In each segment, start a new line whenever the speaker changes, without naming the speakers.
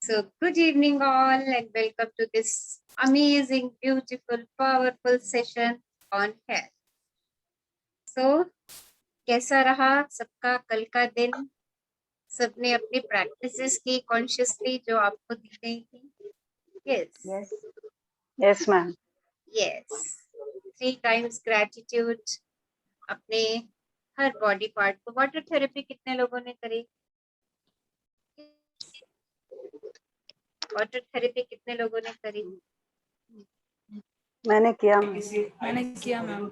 So, good evening, all, and welcome to this amazing, beautiful, powerful session on health. So, कैसा रहा सबका कल का दिन? सबने अपनी प्रैक्टिसेस की कॉन्शियसली जो आपको दी गई थी? Yes.
Yes, ma'am.
Yes. 3 times gratitude. अपने हर बॉडी पार्ट को वाटर थेरेपी कितने लोगों ने करी? वाटर थेरेपी कितने लोगों ने करी?
मैंने किया मैम।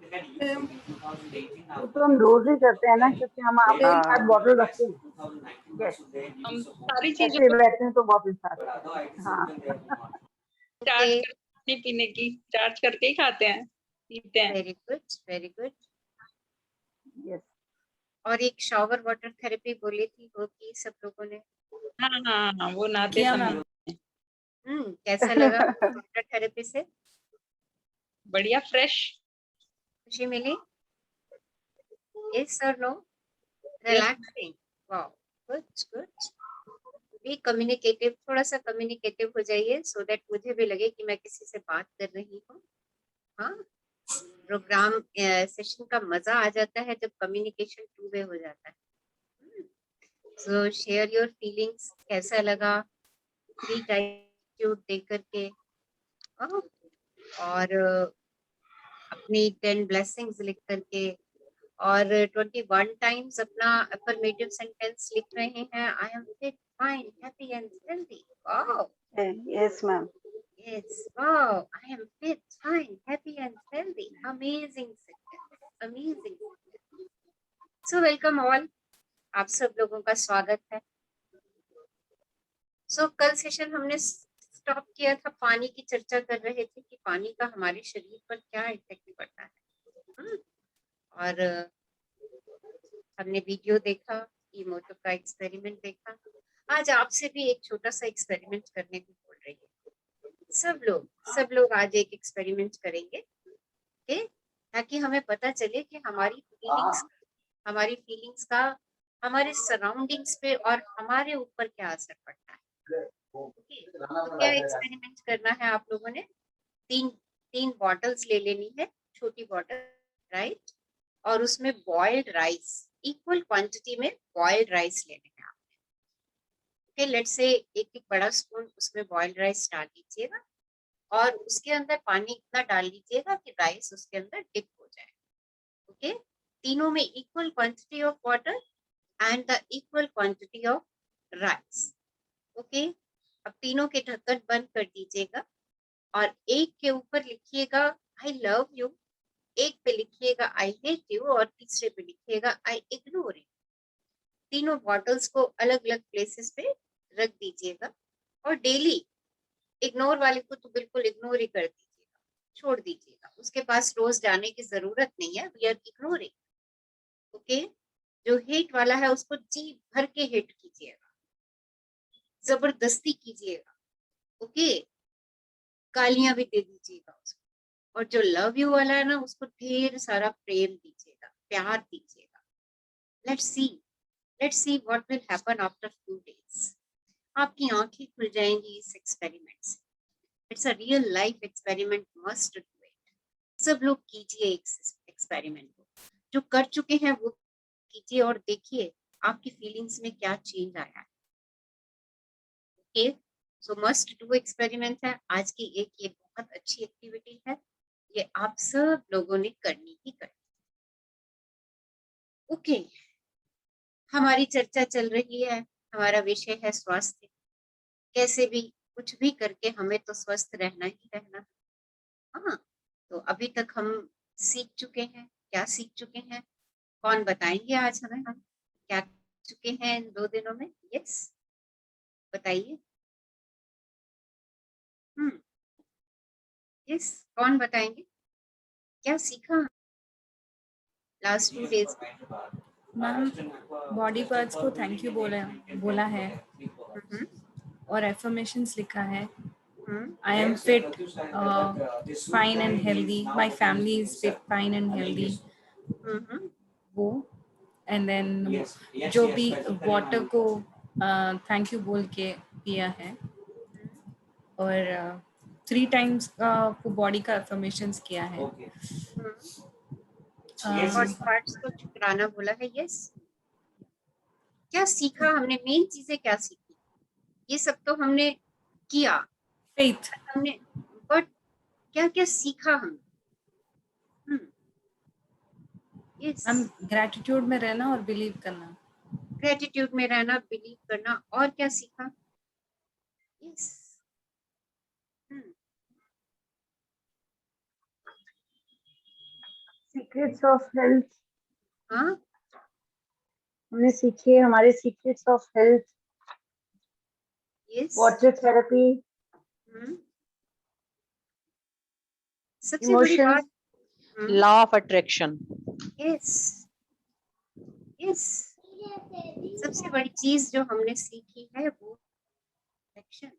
वो तो हम रोज ही करते हैं ना, क्योंकि हम आपके साथ बॉटल रखते हैं।
हम सारी
ऐसे
चीजों
बैठते हैं तो बॉटल साथ। हाँ,
चार्ज करने पीने की चार्ज करके ही खाते हैं पीते हैं।
Very good, very good.
Yes.
और एक शावर वाटर थेरेपी बोली थी, वो की सब लोगों ने?
हाँ, वो नहाते समय।
कैसा लगा वाटर थेरेपी से?
बढ़िया, फ्रेश
खुशी मिली? यस और no? Relaxing? Wow, good good. Be communicative, थोड़ा सा कम्युनिकेटिव हो जाइए सो दैट मुझे भी लगे कि मैं किसी से बात कर रही हूँ। हाँ, प्रोग्राम सेशन का मजा आ जाता है जब कम्युनिकेशन टू वे हो जाता है। सो शेयर योर फीलिंग्स, कैसा लगा 3 टाइम दे करके? और अपनी 10 ब्लेसिंग्स लिख करके, और 21 टाइम्स अपना अफर्मेटिव सेंटेंस लिख रहे हैं। I am fit, fine, happy and healthy. Wow,
yes ma'am.
Yes, wow, I am fit, fine, happy and healthy. Amazing sentence, amazing. So welcome all, आप सब लोगों का स्वागत है। सो कल सेशन हमने स्टॉप किया था, पानी की चर्चा कर रहे थे कि पानी का हमारे शरीर पर क्या इफेक्ट पड़ता है। और हमने वीडियो देखा, इमोटो का एक्सपेरिमेंट देखा। आज आपसे भी एक छोटा सा एक्सपेरिमेंट करने को बोल रही है। सब लोग आज एक एक्सपेरिमेंट करेंगे, ओके? ताकि हमें पता चले कि हमारी फीलिंग्स का हमारे सराउंडिंग्स पे और हमारे ऊपर क्या असर पड़ता है। ओके, तो क्या एक्सपेरिमेंट करना है आप लोगों ने? तीन बॉटल्स ले लेनी है, छोटी बॉटल, राइट? और उसमें बॉइल्ड राइस, इक्वल क्वांटिटी में बॉइल्ड राइस लेने हैं आपने। ओके, लेट्स से एक बड़ा स्पून उसमें बॉइल्ड राइस डाल दीजिएगा, और उसके अंदर पानी इतना डाल लीजिएगा कि राइस उसके अंदर डिप हो जाए। ओके, तीनों में equal quantity of water and the equal quantity of rice. Okay, अब तीनों के ढक्कन बंद कर दीजिएगा, और एक के ऊपर लिखिएगा आई लव यू, एक पे लिखिएगा आई हेट यू, और तीसरे पे लिखिएगा आई इग्नोर यू। तीनों बॉटल्स को अलग अलग प्लेसेस पे रख दीजिएगा, और डेली इग्नोर वाले को तो बिल्कुल इग्नोर ही कर दीजिएगा, छोड़ दीजिएगा, उसके पास रोज जाने की जरूरत नहीं है, वी आर इग्नोरिंग। ओके, जो हेट वाला है उसको जी भर के हेट कीजिएगा, जबरदस्ती कीजिएगा। ओके, गालियां भी दे दीजिएगा उसको। और जो लव यू वाला है ना, उसको ढेर सारा प्रेम दीजिएगा, प्यार दीजिएगा। Let's see what will happen after 2 days। आपकी आंखें खुल जाएंगी इस एक्सपेरिमेंट से। It's a real life experiment, must do it. सब लोग कीजिए एक्सपेरिमेंट को, जो कर चुके हैं वो कीजिए, और देखिए आपकी फीलिंग्स में क्या चेंज आया है। Okay, so must do experiment है आज की एक, ये बहुत अच्छी एक्टिविटी है, ये आप सब लोगों ने करनी ही करनी। ओके, हमारी चर्चा चल रही है, हमारा विषय है स्वास्थ्य। कैसे भी कुछ भी करके हमें तो स्वस्थ रहना ही रहना। हाँ, तो अभी तक हम सीख चुके हैं, क्या सीख चुके हैं? कौन बताएंगे आज हमें, हम क्या चुके हैं इन 2 दिनों में? यस, बताइए। यस, कौन बताएंगे क्या सीखा last 2 days?
Ma'am, body parts को थैंक यू बोला है, और एफर्मेशंस लिखा है। I am fit, fine and healthy, my family is fit, fine and healthy, वो। एंड देन जो भी वाटर को थैंक यू बोल के पिया है, और 3 टाइम्स का वो बॉडी का अफर्मेशंस किया है।
बॉडी पार्ट्स को ठुकराना बोला है। यस, क्या सीखा हमने? मेन चीजें क्या सीखी? ये सब तो हमने किया,
फेथ,
हमने, बट क्या क्या सीखा हमने? यस,
हम ग्रैटिट्यूड में रहना और बिलीव करना।
ग्रेटिट्यूड में रहना, बिलीव करना, और क्या सीखा? यस,
सीक्रेट्स ऑफ हेल्थ
हाँ,
हमने सीखे, हमारे secrets of health,
yes,
water therapy,
सबसे बड़ी
इमोशंस,
बात,
law of attraction.
Yes, yes, सबसे बड़ी चीज जो हमने सीखी है वो एक्शन,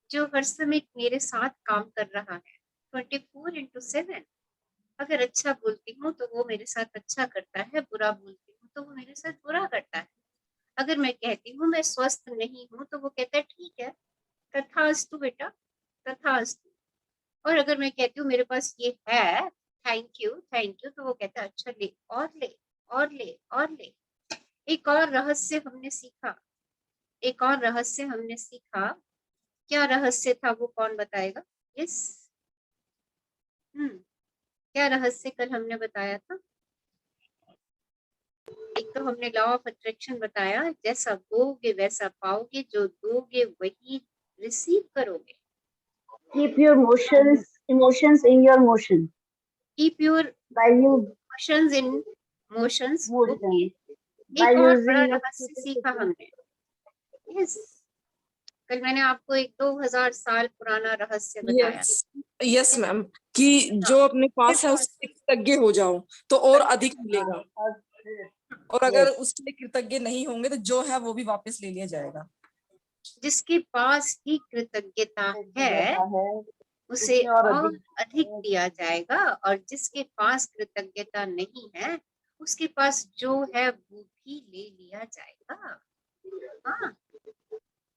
जो हर समय मेरे साथ काम कर रहा है 24/7। अगर अच्छा बोलती हूँ तो वो मेरे साथ अच्छा करता है, बुरा बोलती हूँ तो वो मेरे साथ बुरा करता है। अगर मैं कहती हूँ मैं स्वस्थ नहीं हूँ तो वो कहता है ठीक है, तथास्तु बेटा, तथास्तु। और अगर मैं कहती हूँ मेरे पास ये है, थैंक यू, तो वो कहता है अच्छा ले और ले और ले और ले। एक और रहस्य हमने सीखा, एक और रहस्य हमने सीखा। क्या रहस्य था वो कौन बताएगा? यस, क्या रहस्य कल हमने बताया था? एक तो हमने लॉ ऑफ अट्रैक्शन बताया, जैसा बोगे वैसा पाओगे, जो दोगे वही रिसीव करोगे।
Keep your emotions in your motion,
keep your
value
emotions in motions.
Motion,
एक और बड़ा रहस्य सीखा हमने। यस, कल मैंने आपको एक 2000 साल पुराना रहस्य बताया।
यस मैम, कि जो अपने पास है उससे कृतज्ञ हो जाओ तो और अधिक मिलेगा, और अगर उसके लिए कृतज्ञ नहीं होंगे तो जो है वो भी वापस ले लिया जाएगा।
जिसके पास ही कृतज्ञता है उसे और अधिक दिया जाएगा, और जिसके पास कृतज्ञता नहीं है उसके पास जो है वो भी ले लिया जाएगा। हाँ,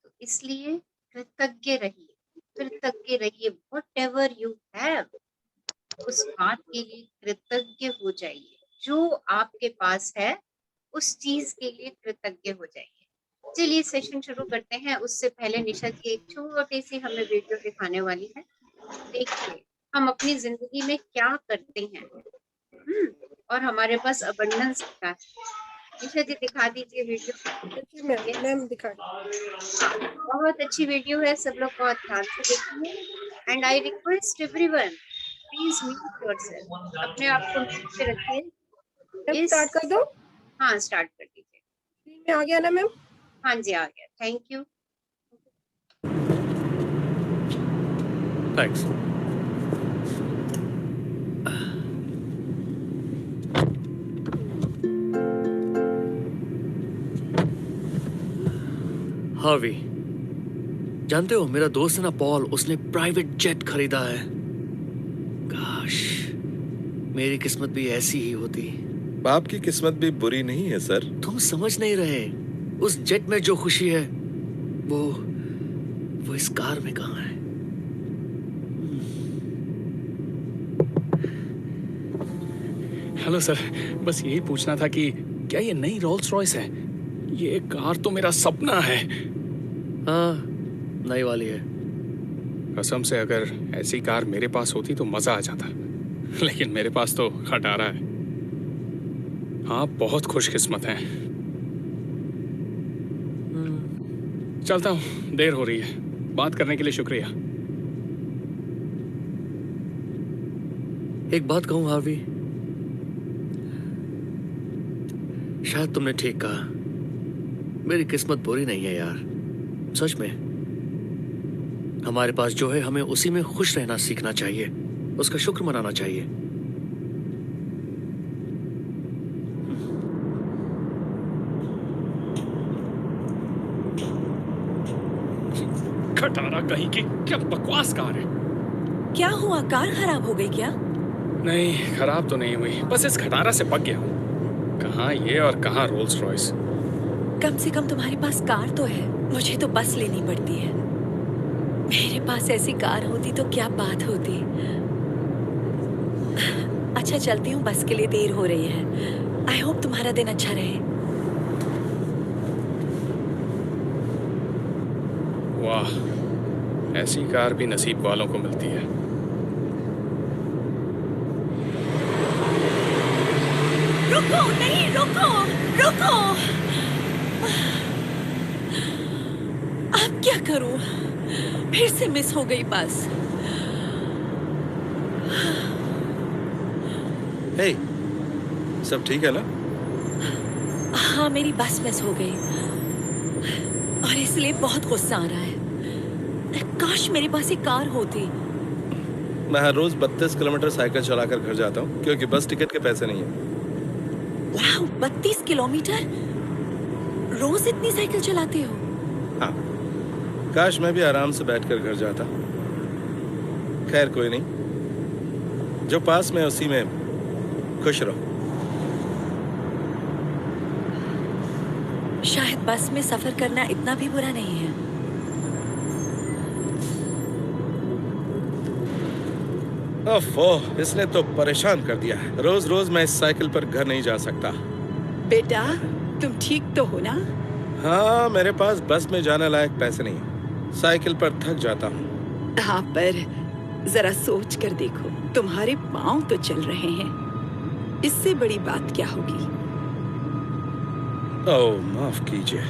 तो इसलिए कृतज्ञ रहिए, कृतज्ञ रहिए। व्हाटएवर यू हैव, उस बात के लिए कृतज्ञ हो जाइए। जो आपके पास है उस चीज के लिए कृतज्ञ हो जाइए। चलिए सेशन शुरू करते हैं। उससे पहले निशा जी एक छोटी सी हमें वीडियो दिखाने वाली है। देखिए हम अपनी जिंदगी में क्या करते हैं, और हमारे पास अबंडेंस क्या है। निशा जी दिखा दीजिए वीडियो।
मैम दिखा।
बहुत अच्छी वीडियो है, सब लोग बहुत ध्यान से देखिए। And I request everyone, please mute yourself, अपने आप को म्यूट पे रखिए।
स्टार्ट कर दो।
हाँ, स्टार्ट कर दीजिए।
स्क्रीन में आ गया ना मैम?
हाँ जी, आ गया। Thank you.
थैंक्स। हार्वी, जानते हो मेरा दोस्त है ना पॉल, उसने प्राइवेट जेट खरीदा है। काश मेरी किस्मत भी ऐसी ही होती।
बाप की किस्मत भी बुरी नहीं है सर।
तुम समझ नहीं रहे, उस जेट में जो खुशी है वो इस कार में कहाँ है?
हेलो सर, बस यही पूछना था कि क्या ये नई रोल्स रॉयस है? ये कार तो मेरा सपना है।
हाँ, नई वाली है।
कसम से अगर ऐसी कार मेरे पास होती तो मजा आ जाता, लेकिन मेरे पास तो खटारा है। हाँ, बहुत खुशकिस्मत हैं। चलता हूँ, देर हो रही है। बात करने के लिए शुक्रिया।
एक बात कहूँ हार्वी, शायद तुमने ठीक कहा। मेरी किस्मत बुरी नहीं है यार, सच में। हमारे पास जो है हमें उसी में खुश रहना सीखना चाहिए, उसका शुक्र मनाना चाहिए।
खटारा कहीं की, क्या बकवास कार है।
क्या हुआ, कार खराब हो गई क्या?
नहीं, खराब तो नहीं हुई, बस इस खटारा से पक गया हूँ। कहाँ ये और कहाँ रोल्स रॉयस।
कम से कम तुम्हारे पास कार तो है, मुझे तो बस लेनी पड़ती है। मेरे पास ऐसी कार होती तो क्या बात होती। अच्छा चलती हूँ, बस के लिए देर हो रही है। आई होप तुम्हारा दिन अच्छा रहे।
वाह, ऐसी कार भी नसीब वालों को मिलती है।
रुको, नहीं रुको, रुको। अब क्या करूं? फिर से मिस हो गई बस।
हे, सब ठीक है ना?
हाँ, मेरी बस मिस हो गई और इसलिए बहुत गुस्सा आ रहा है। काश मेरे पास एक कार होती।
मैं हर रोज 32 किलोमीटर साइकिल चलाकर घर जाता हूँ क्योंकि बस टिकट के पैसे नहीं है।
वाह, 32 किलोमीटर? रोज इतनी साइकिल चलाते हो?
हाँ, काश मैं भी आराम से बैठकर घर जाता। खैर कोई नहीं, जो पास में उसी में खुश रहो।
शायद बस में सफर करना इतना भी बुरा नहीं है।
ओफो, इसने तो परेशान कर दिया है। रोज रोज मैं इस साइकिल पर घर नहीं जा सकता।
बेटा, तुम ठीक तो हो ना?
हाँ, मेरे पास बस में जाने लायक पैसे नहीं है। साइकिल पर थक जाता हूँ।
हाँ, पर जरा सोच कर देखो, तुम्हारे पाँव तो चल रहे हैं। इससे बड़ी बात क्या होगी?
ओह, माफ कीजिए।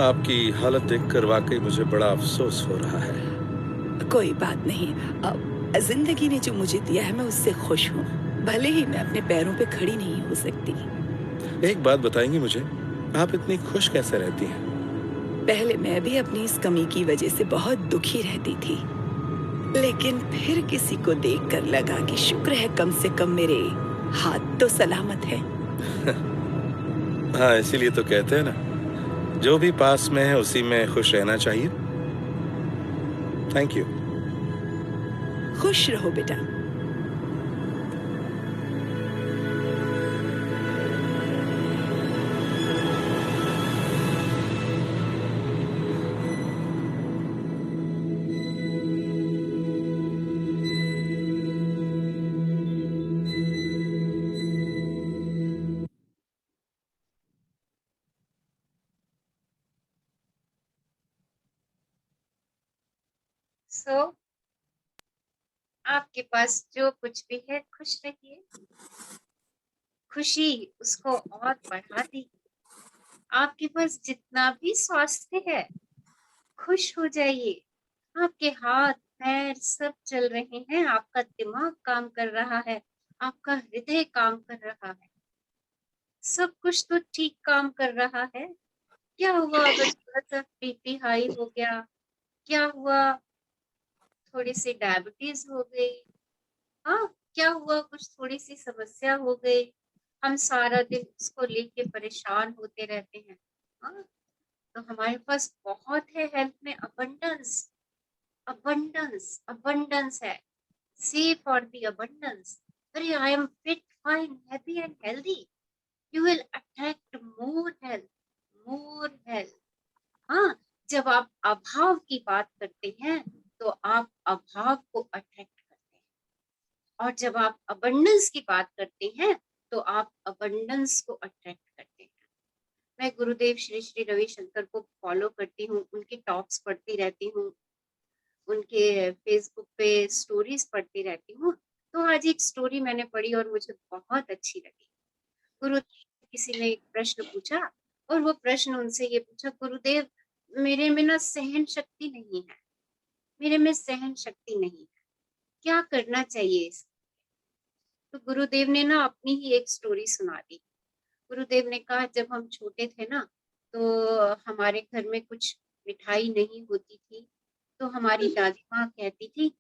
आपकी हालत देखकर वाकई मुझे बड़ा अफसोस हो रहा है।
कोई बात नहीं। अब जिंदगी ने जो मुझे दिया है मैं उससे खुश हूँ, भले ही मैं अपने पैरों पे खड़ी नहीं हो सकती।
एक बात बताएंगी मुझे, आप इतनी खुश कैसे रहती हैं?
पहले मैं भी अपनी इस कमी की वजह से बहुत दुखी रहती थी, लेकिन फिर किसी को देखकर लगा कि शुक्र है कम से कम मेरे हाथ तो सलामत है।
हाँ, इसीलिए तो कहते हैं ना, जो भी पास में है उसी में खुश रहना चाहिए। Thank you.
खुश रहो बेटा।
सो आपके पास जो कुछ भी है खुश रहिए, खुशी उसको और बढ़ा दी। आपके पास जितना भी स्वास्थ्य है, खुश हो जाइए। आपके हाथ पैर सब चल रहे हैं, आपका दिमाग काम कर रहा है, आपका हृदय काम कर रहा है, सब कुछ तो ठीक काम कर रहा है। क्या हुआ अगर थोड़ा सा बीपी हाई हो गया? क्या हुआ थोड़ी सी डायबिटीज हो गई? हाँ, क्या हुआ कुछ थोड़ी सी समस्या हो गई, हम सारा दिन उसको लेके परेशान होते रहते हैं। हाँ, तो हमारे पास बहुत है, हेल्थ में अबंडेंस, अबंडेंस अबंडेंस है। सी फॉर द अबंडेंस। अरे I am fit fine happy and healthy, you will attract more health, more health. हाँ, जब आप अभाव की बात करते हैं तो आप अभाव को अट्रैक्ट करते हैं, और जब आप अबंडेंस की बात करते हैं तो आप अबंडेंस को अट्रैक्ट करते हैं। मैं गुरुदेव श्री श्री रविशंकर को फॉलो करती हूँ, उनकी टॉक्स पढ़ती रहती हूँ, उनके फेसबुक पे स्टोरीज पढ़ती रहती हूँ। तो आज एक स्टोरी मैंने पढ़ी और मुझे बहुत अच्छी लगी। गुरुदेव किसी ने एक प्रश्न पूछा और वो प्रश्न उनसे ये पूछा, गुरुदेव मेरे में ना सहन शक्ति नहीं है, मेरे में सहन शक्ति नहीं है, क्या करना चाहिए इस? तो गुरुदेव ने ना अपनी ही एक स्टोरी सुना दी। गुरुदेव ने कहा, जब हम छोटे थे ना तो हमारे घर में कुछ मिठाई नहीं होती थी, तो हमारी दादी माँ कहती थी,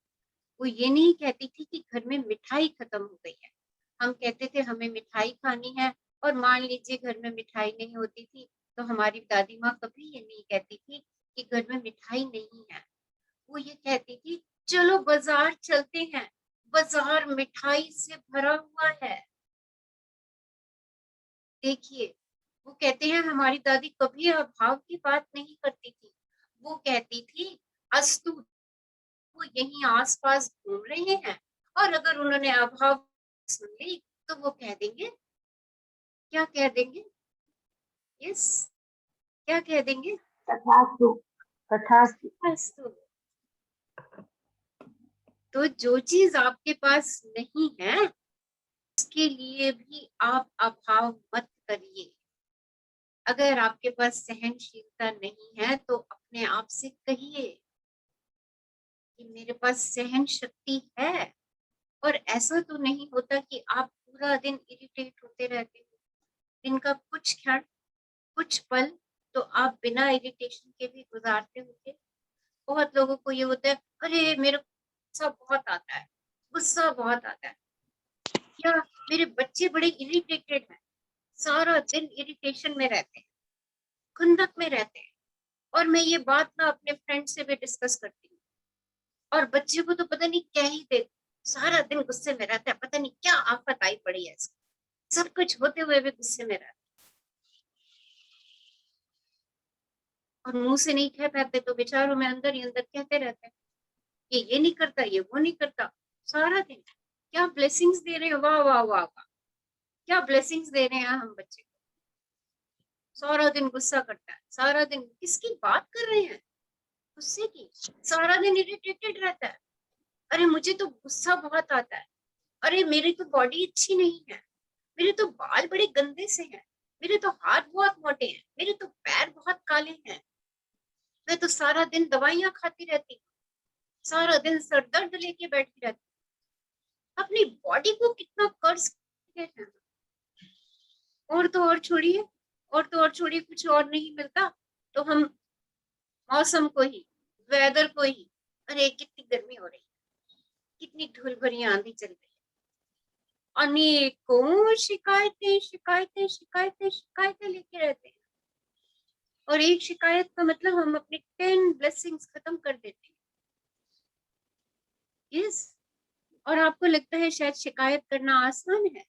वो ये नहीं कहती थी कि घर में मिठाई खत्म हो गई है, हम कहते थे हमें मिठाई खानी है, और मान लीजिए घर में मिठाई नहीं होती थी तो हमारी दादी माँ कभी ये नहीं कहती थी कि घर में मिठाई नहीं है, वो ये कहती थी चलो बाजार चलते हैं, बाजार मिठाई से भरा हुआ है। देखिए, वो कहते हैं हमारी दादी कभी अभाव की बात नहीं करती थी, वो कहती थी अस्तु वो यहीं आसपास घूम रहे हैं, और अगर उन्होंने अभाव सुन ली तो वो कह देंगे, क्या कह देंगे? यस, क्या कह देंगे?
तथास्तु, तथास्तु।
अस्तु। तो जो चीज आपके पास नहीं है उसके लिए भी आप अभाव मत करिए। अगर आपके पास सहनशीलता नहीं है तो अपने आप से कहिए कि मेरे पास सहन शक्ति है। और ऐसा तो नहीं होता कि आप पूरा दिन इरिटेट होते रहते हो, दिन का कुछ क्षण कुछ पल तो आप बिना इरिटेशन के भी गुजारते होंगे। बहुत लोगों को ये होता है, अरे मेरे को गुस्सा बहुत आता है, गुस्सा बहुत आता है, या मेरे बच्चे बड़े इरिटेटेड हैं, सारा दिन इरिटेशन में रहते हैं, खुंदक में रहते हैं। और मैं ये बात ना अपने फ्रेंड से भी डिस्कस करती हूँ, और बच्चे को तो पता नहीं क्या ही दे, सारा दिन गुस्से में रहता है, पता नहीं क्या आफत आई पड़ी है इसको, सब कुछ होते हुए भी गुस्से में रहता है, और मुंह से नहीं कह पाते तो बेचारों में अंदर ही अंदर कहते रहते हैं, ये नहीं करता, ये वो नहीं करता, सारा दिन। क्या ब्लेसिंग्स दे रहे हैं, वाह वाह वाह वाह, क्या ब्लेसिंग्स दे रहे हैं हम बच्चे को। सारा दिन गुस्सा करता है, सारा दिन किसकी बात कर रहे हैं, गुस्से की, सारा दिन इरिटेटेड रहता है, अरे मुझे तो गुस्सा बहुत आता है, अरे मेरी तो बॉडी अच्छी नहीं है, मेरे तो बाल बड़े गंदे से हैं, मेरे तो हाथ बहुत मोटे हैं, मेरे तो पैर बहुत काले हैं, मैं तो सारा दिन दवाइयां खाती रहती हूँ, सारा दिन सर दर्द लेके बैठी रहती हूँ। अपनी बॉडी को कितना कर्ज करते हैं। और तो और छोड़िए, और तो और छोड़िए, कुछ और नहीं मिलता तो हम मौसम को ही, वेदर को ही, अरे कितनी गर्मी हो रही है, कितनी धूल भरी आंधी चल रही है, अनेकों शिकायतें शिकायतें शिकायतें शिकायतें लेके रहते हैं। और एक शिकायत का मतलब हम अपने 10 ब्लेसिंग्स खत्म कर देते हैं। यस, और आपको लगता है शायद शिकायत करना आसान है।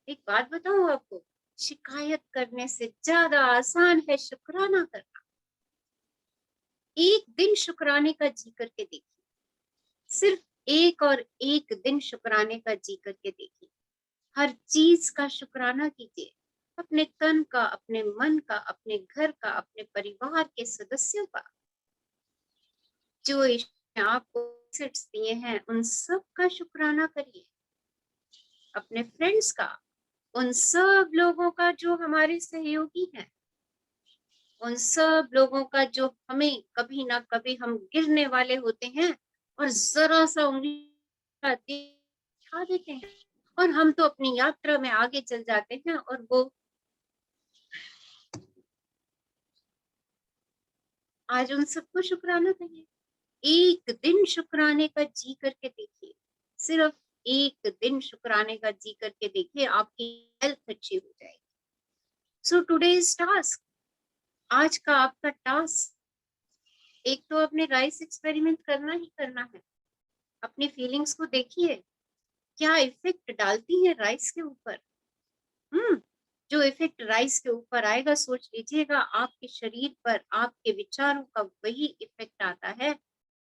एक बात बताऊं आपको, शिकायत करने से ज्यादा आसान है शुक्राना करना। एक दिन शुक्राने का जी करके देखिए, सिर्फ एक और एक दिन शुक्राने का जी करके देखिए। हर चीज का शुक्राना कीजिए, अपने तन का, अपने मन का, अपने घर का, अपने परिवार के सदस्यों का, जो ईश्वर ने आपको assets दिए हैं उन सब का शुक्राना करिए। अपने फ्रेंड्स का, उन सब लोगों का जो हमारे सहयोगी हैं, उन सब लोगों का जो हमें कभी ना कभी हम गिरने वाले होते हैं और जरा सा उंगली दिखा देते हैं और हम तो अपनी यात्रा में आगे चल जाते हैं। और वो आज उन सबको शुक्राना कहिए। एक दिन शुक्राने का जी करके देखिए, सिर्फ एक दिन शुक्राने का जी करके देखिए, आपकी हेल्थ अच्छी हो जाएगी। सो टुडेज टास्क, आज का आपका टास्क, एक तो अपने राइस एक्सपेरिमेंट करना ही करना है। अपनी फीलिंग्स को देखिए, क्या इफेक्ट डालती है राइस के ऊपर। जो इफेक्ट राइस के ऊपर आएगा, सोच लीजिएगा आपके शरीर पर, आपके विचारों का वही इफेक्ट आता है।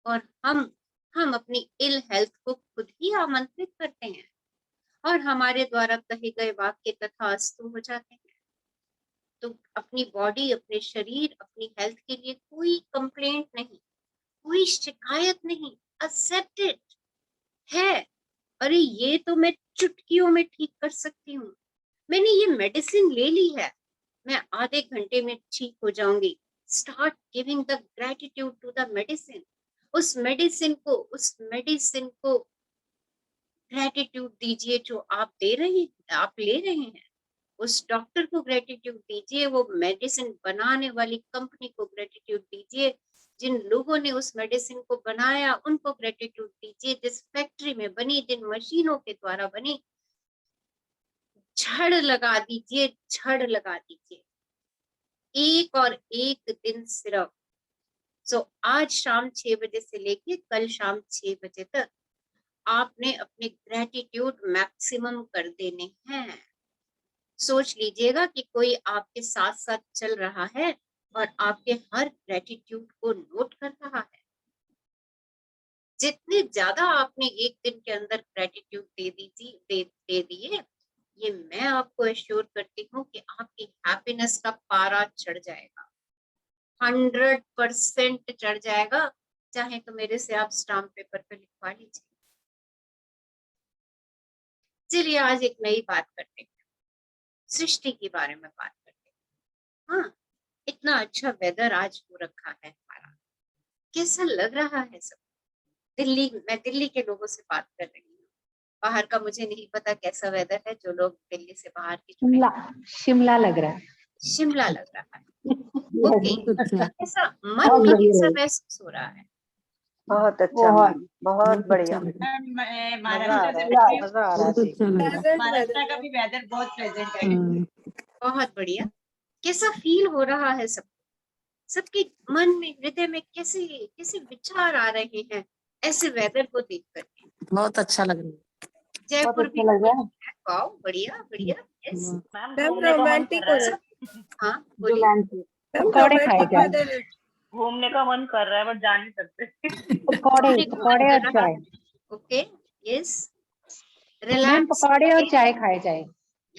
और हम अपनी इल हेल्थ को खुद ही आमंत्रित करते हैं और हमारे द्वारा कहे गए वाक्य तथास्तु हो जाते हैं। तो अपनी बॉडी, अपने शरीर, अपनी हेल्थ के लिए कोई कंप्लेंट नहीं, कोई शिकायत नहीं, एक्सेप्टेड है। अरे ये तो मैं चुटकियों में ठीक कर सकती हूँ, मैंने ये मेडिसिन ले ली है, मैं आधे घंटे में ठीक हो जाऊंगी। Start giving the gratitude to the medicine. उस मेडिसिन को ग्रेटिट्यूड दीजिए जो आप दे रहे हैं, आप ले रहे हैं। उस डॉक्टर को ग्रेटिट्यूड दीजिए, वो मेडिसिन बनाने वाली कंपनी को ग्रेटिट्यूड दीजिए, जिन लोगों ने उस मेडिसिन को बनाया उनको ग्रेटिट्यूड दीजिए, जिस फैक्ट्री में बनी, जिन मशीनों के द्वारा बनी। झड़ लगा दीजिए, झड़ लगा दीजिए, एक और एक दिन सिर्फ। सो आज शाम 6 बजे से लेके कल शाम 6 बजे तक आपने अपने ग्रेटिट्यूड मैक्सिमम कर देने हैं। सोच लीजिएगा कि कोई आपके साथ साथ चल रहा है और आपके हर ग्रेटिट्यूड को नोट कर रहा है। जितने ज्यादा आपने एक दिन के अंदर ग्रेटिट्यूड दे दिए, ये मैं आपको एश्योर करती हूँ कि आपकी हैप्पीनेस का पारा चढ़ जाएगा, 100% चढ़ जाएगा। चाहे तो मेरे से आप स्टाम्प पेपर पे लिखवा लीजिए। चलिए आज एक नई बात करते हैं, सृष्टि के बारे में बात करते हैं। हाँ, इतना अच्छा वेदर आज हो रखा है हमारा, कैसा लग रहा है सब। मैं दिल्ली के लोगों से बात कर रही हूँ, बाहर का मुझे नहीं पता कैसा वेदर है। जो लोग दिल्ली से बाहर के
शिमला लग रहा है,
शिमला लग रहा है। ओके, कैसा मन
बहुत
में
बढ़िया
कैसा
है।
महसूस हो रहा है?
बहुत अच्छा मैम, बहुत बढ़िया।
मैं
मजा आ
महाराष्ट्र से
रहा है,
बैठी हूँ।
मजा आ रहा है।
महाराष्ट्र का भी वेदर बहुत प्लेजेंट है।
बहुत बढ़िया। कैसा फील हो रहा है सब? सबके मन में, हृदय में कैसे कैसे विचार आ रहे हैं ऐसे वेदर को देख करके?
बहुत अच्छा लग रहा है,
जयपुर भी
लग रहा है।
वाओ, बढ़िया बढ़िया। यस
मैम रोमांटिक हो रहा है।
हाँ बोलिए।
पकौड़े खाए जाए,
घूमने का मन कर रहा है बट जा नहीं सकते।
पकौड़े और चाय।
Okay, yes,
ma'am
relax.
पकौड़े और चाय खाए जाए।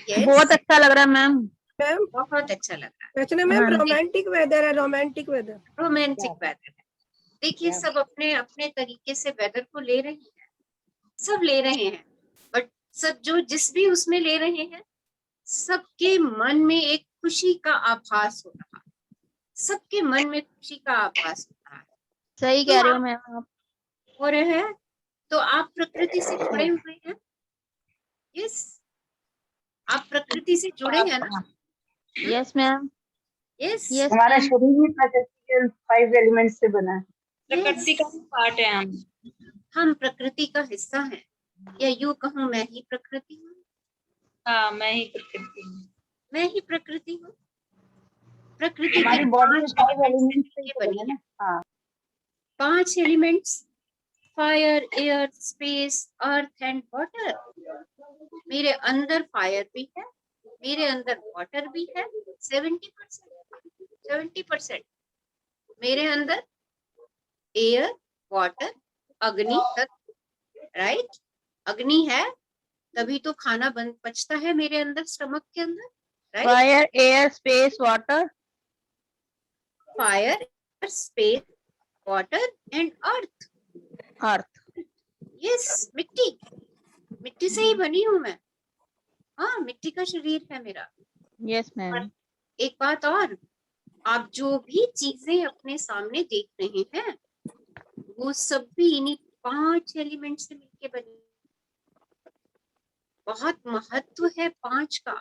यस,
बहुत अच्छा लग रहा है मैम।
मैम
बहुत अच्छा लग रहा
एक्चुअली मैम रोमांटिक वेदर है, रोमांटिक वेदर।
है, रोमांटिक वेदर है। देखिए सब अपने अपने तरीके से वेदर को ले रहे हैं, सब ले रहे हैं, बट सब जो जिस भी उसमें ले रहे हैं, सबके मन में एक खुशी का आभास हो रहा है, सबके मन में खुशी का आभास हो रहा है।
सही कह रहे हो मैम आप।
हो रहे हैं तो आप प्रकृति से जुड़े हुए हैं। यस, आप प्रकृति से जुड़े हैं ना?
Yes ma'am.
यस,
हमारा शरीर भी प्रकृति के 5 एलिमेंट्स से बना है।
प्रकृति का पार्ट है
हम प्रकृति का हिस्सा हैं, या यूं कहूं मैं ही प्रकृति हूँ।
हाँ, मैं ही प्रकृति हूँ।
मैं ही प्रकृति हूँ। प्रकृति
हमारी
के
बॉडी में 5
5
एलिमेंट्स
एलिमेंट्स
से
से बनी
बना
है।
है। हाँ,
5 elements, fire, air, space, earth and water. मेरे अंदर फायर भी है, मेरे अंदर वाटर भी है, 70%। मेरे अंदर एयर, वाटर, अग्नि तत्व, राइट? अग्नि है तभी तो खाना पचता है मेरे अंदर, स्टमक के अंदर, right?
Fire, air, space, water.
Fire, space, water and earth. Yes, मिट्टी से ही बनी हूँ मैं। हाँ, मिट्टी का शरीर है मेरा।
Yes ma'am.
एक बात और, आप जो भी चीजें अपने सामने देख रहे हैं, वो सब भी इन्हीं 5 एलिमेंट से मिलके बनी। बहुत महत्व है 5 का।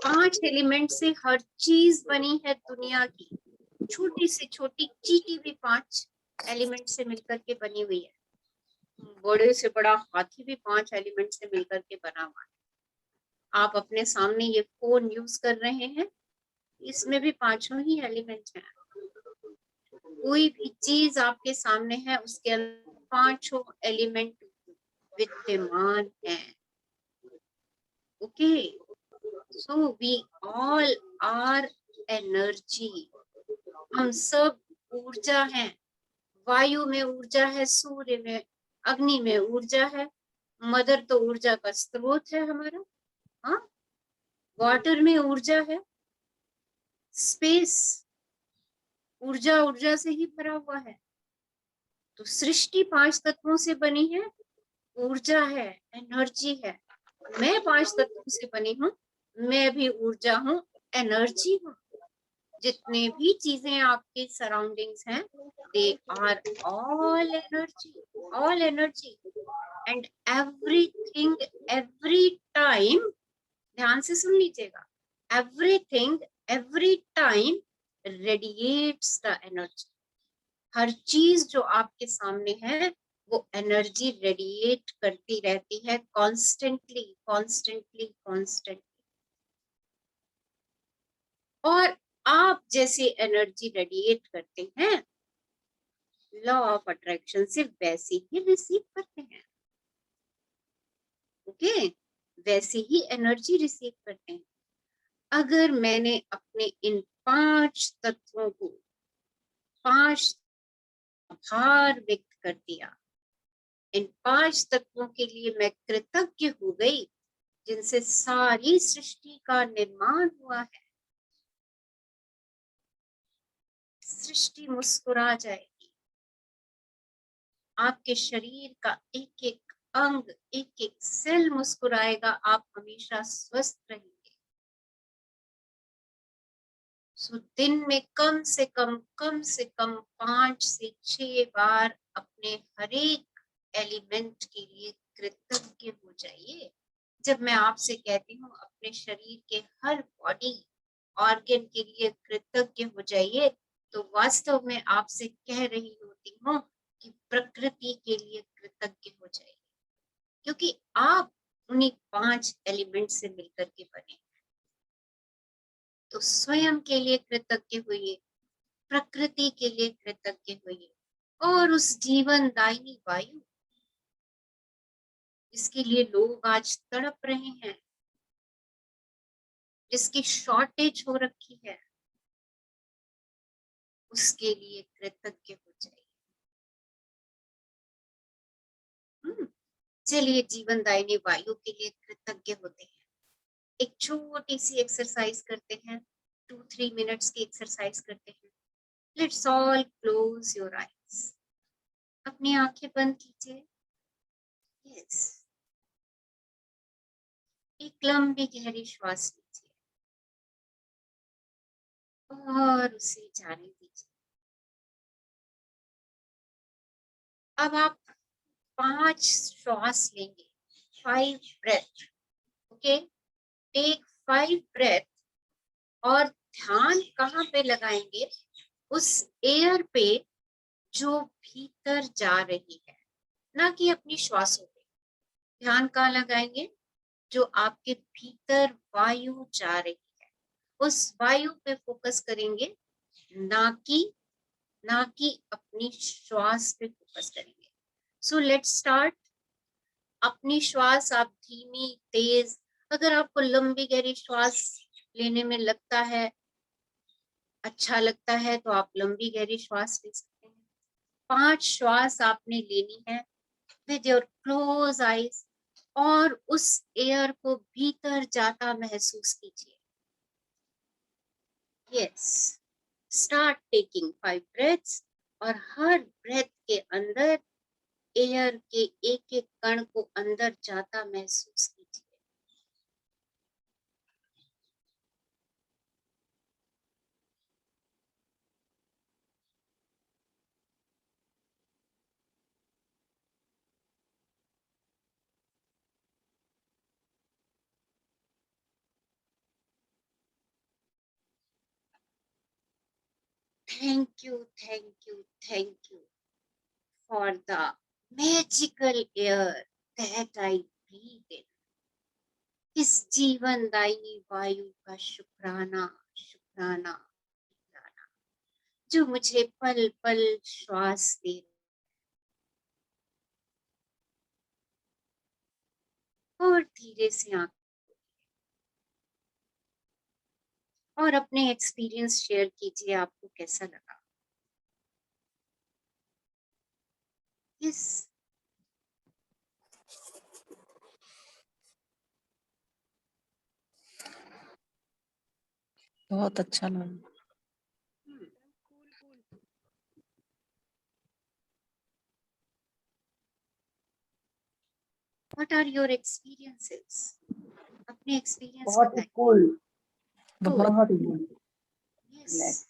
5 एलिमेंट से हर चीज बनी है दुनिया की। छोटी से छोटी चींटी भी 5 एलिमेंट से मिलकर के बनी हुई है। बड़े से बड़ा हाथी भी 5 एलिमेंट से मिलकर के बना हुआ है। आप अपने सामने ये फोन यूज कर रहे हैं, इसमें भी 5 ही एलिमेंट हैं। कोई भी चीज आपके सामने है, उसके अंदर 5 एलिमेंट विद्यमान है। Okay, so we all are energy. हम सब ऊर्जा हैं। वायु में ऊर्जा है, सूर्य में, अग्नि में ऊर्जा है, मदर तो ऊर्जा का स्रोत है हमारा। हाँ, वाटर में ऊर्जा है, स्पेस ऊर्जा से ही भरा हुआ है। तो सृष्टि 5 तत्वों से बनी है, ऊर्जा है, एनर्जी है। मैं 5 तत्वों से बनी हूँ, मैं भी ऊर्जा हूँ, एनर्जी हूँ। जितने भी चीजें आपके सराउंडिंग्स हैं, they are all energy and everything, every time, ध्यान से सुन लीजिएगा, everything every time radiates the energy. हर चीज जो आपके सामने है वो एनर्जी रेडिएट करती रहती है, कॉन्स्टेंटली। और आप जैसे एनर्जी रेडिएट करते हैं, लॉ ऑफ अट्रैक्शन से वैसे ही रिसीव करते हैं। ओके, वैसे ही एनर्जी रिसीव करते हैं। अगर मैंने अपने इन 5 तत्वों को 5 आभार व्यक्त कर दिया। इन 5 तत्वों के लिए मैं कृतज्ञ हो गई जिनसे सारी सृष्टि का निर्माण हुआ है। सृष्टि मुस्कुरा जाएगी। आपके शरीर का एक एक अंग, एक एक सेल मुस्कुराएगा। आप हमेशा स्वस्थ रहेंगे। सो दिन में कम से कम 5 से 6 बार अपने हर एक एलिमेंट के लिए कृतज्ञ हो जाइए। जब मैं आपसे कहती हूँ अपने शरीर के हर बॉडी ऑर्गन के लिए कृतज्ञ हो जाइए, तो वास्तव में आपसे कह रही होती हूँ कि प्रकृति के लिए कृतज्ञ हो जाइए, क्योंकि आप उन्हीं 5 एलिमेंट से मिलकर के बने। तो स्वयं के लिए कृतज्ञ होइए, प्रकृति के लिए कृतज्ञ होइए, और उस जीवनदायिनी वायु जिसके लिए लोग आज तड़प रहे हैं, जिसकी शॉर्टेज हो रखी है, उसके लिए कृतज्ञ हो जाइए। चलिए जीवनदायिनी वायु के लिए कृतज्ञ होते हैं। एक छोटी सी एक्सरसाइज करते हैं, 2-3 मिनट्स की एक्सरसाइज करते हैं। Let's all close your eyes. अपनी आंखें बंद कीजिए। यस, एक लंबी गहरी श्वास लीजिए और उसे जाने दीजिए। अब आप 5 श्वास लेंगे, 5 ब्रेथ। ओके, टेक 5 ब्रेथ और ध्यान कहाँ पे लगाएंगे? उस एयर पे जो भीतर जा रही है, ना कि अपनी श्वासों पे। ध्यान कहाँ लगाएंगे? जो आपके भीतर वायु जा रही है, उस वायु पे फोकस करेंगे, ना कि अपनी श्वास पे फोकस करेंगे। So let's start. अपनी श्वास आप धीमी तेज, अगर आपको लंबी गहरी श्वास लेने में लगता है, अच्छा लगता है, तो आप लंबी गहरी श्वास ले सकते हैं। 5 श्वास आपने लेनी है विद योर क्लोज आईज, और उस एयर को भीतर जाता महसूस कीजिए। यस, स्टार्ट टेकिंग 5 ब्रेथ्स, और हर ब्रेथ के अंदर एयर के एक एक कण को अंदर जाता महसूस कीजिए। Thank you for the magical air that I breathe in. इस जीवनदायिनी वायु का शुक्राना शुक्राना शुक्राना, जो मुझे पल पल श्वास दे रही है। और धीरे से आंख, और अपने एक्सपीरियंस शेयर कीजिए, आपको कैसा लगा। यस,
बहुत अच्छा लगा।
What are your experiences? अपने एक्सपीरियंस
बहुत
बताइए।
कूल,
बहुत
यस,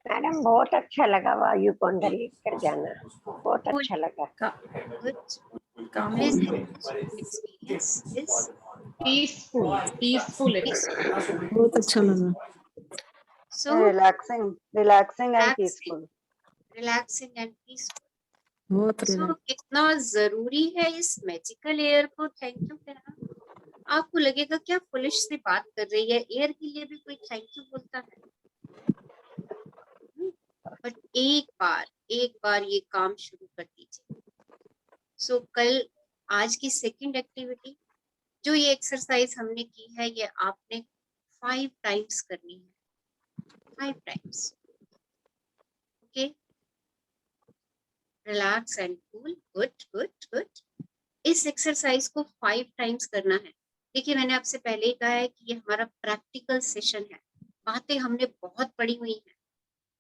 मैडम बहुत अच्छा लगा वायु को अंदर लेकर जाना, बहुत अच्छा लगा।
बहुत अच्छा लगा।
So
relaxing and peaceful.
Relaxing and peaceful.
बहुत
So, कितना जरूरी है इस मैजिकल एयर को थैंक यू कहना। आपको लगेगा क्या फुलिश से बात कर रही है, एयर के लिए भी कोई थैंक यू बोलता है। बट एक बार ये काम शुरू कर दीजिए। सो कल आज की सेकंड एक्टिविटी, जो ये एक्सरसाइज हमने की है, ये आपने 5 टाइम्स करनी है, 5 times. Okay, relax and cool. Good good good. इस एक्सरसाइज को 5 टाइम्स करना है। देखिए मैंने आपसे पहले ही कहा है कि ये हमारा प्रैक्टिकल सेशन है। बातें हमने बहुत पढ़ी हुई हैं,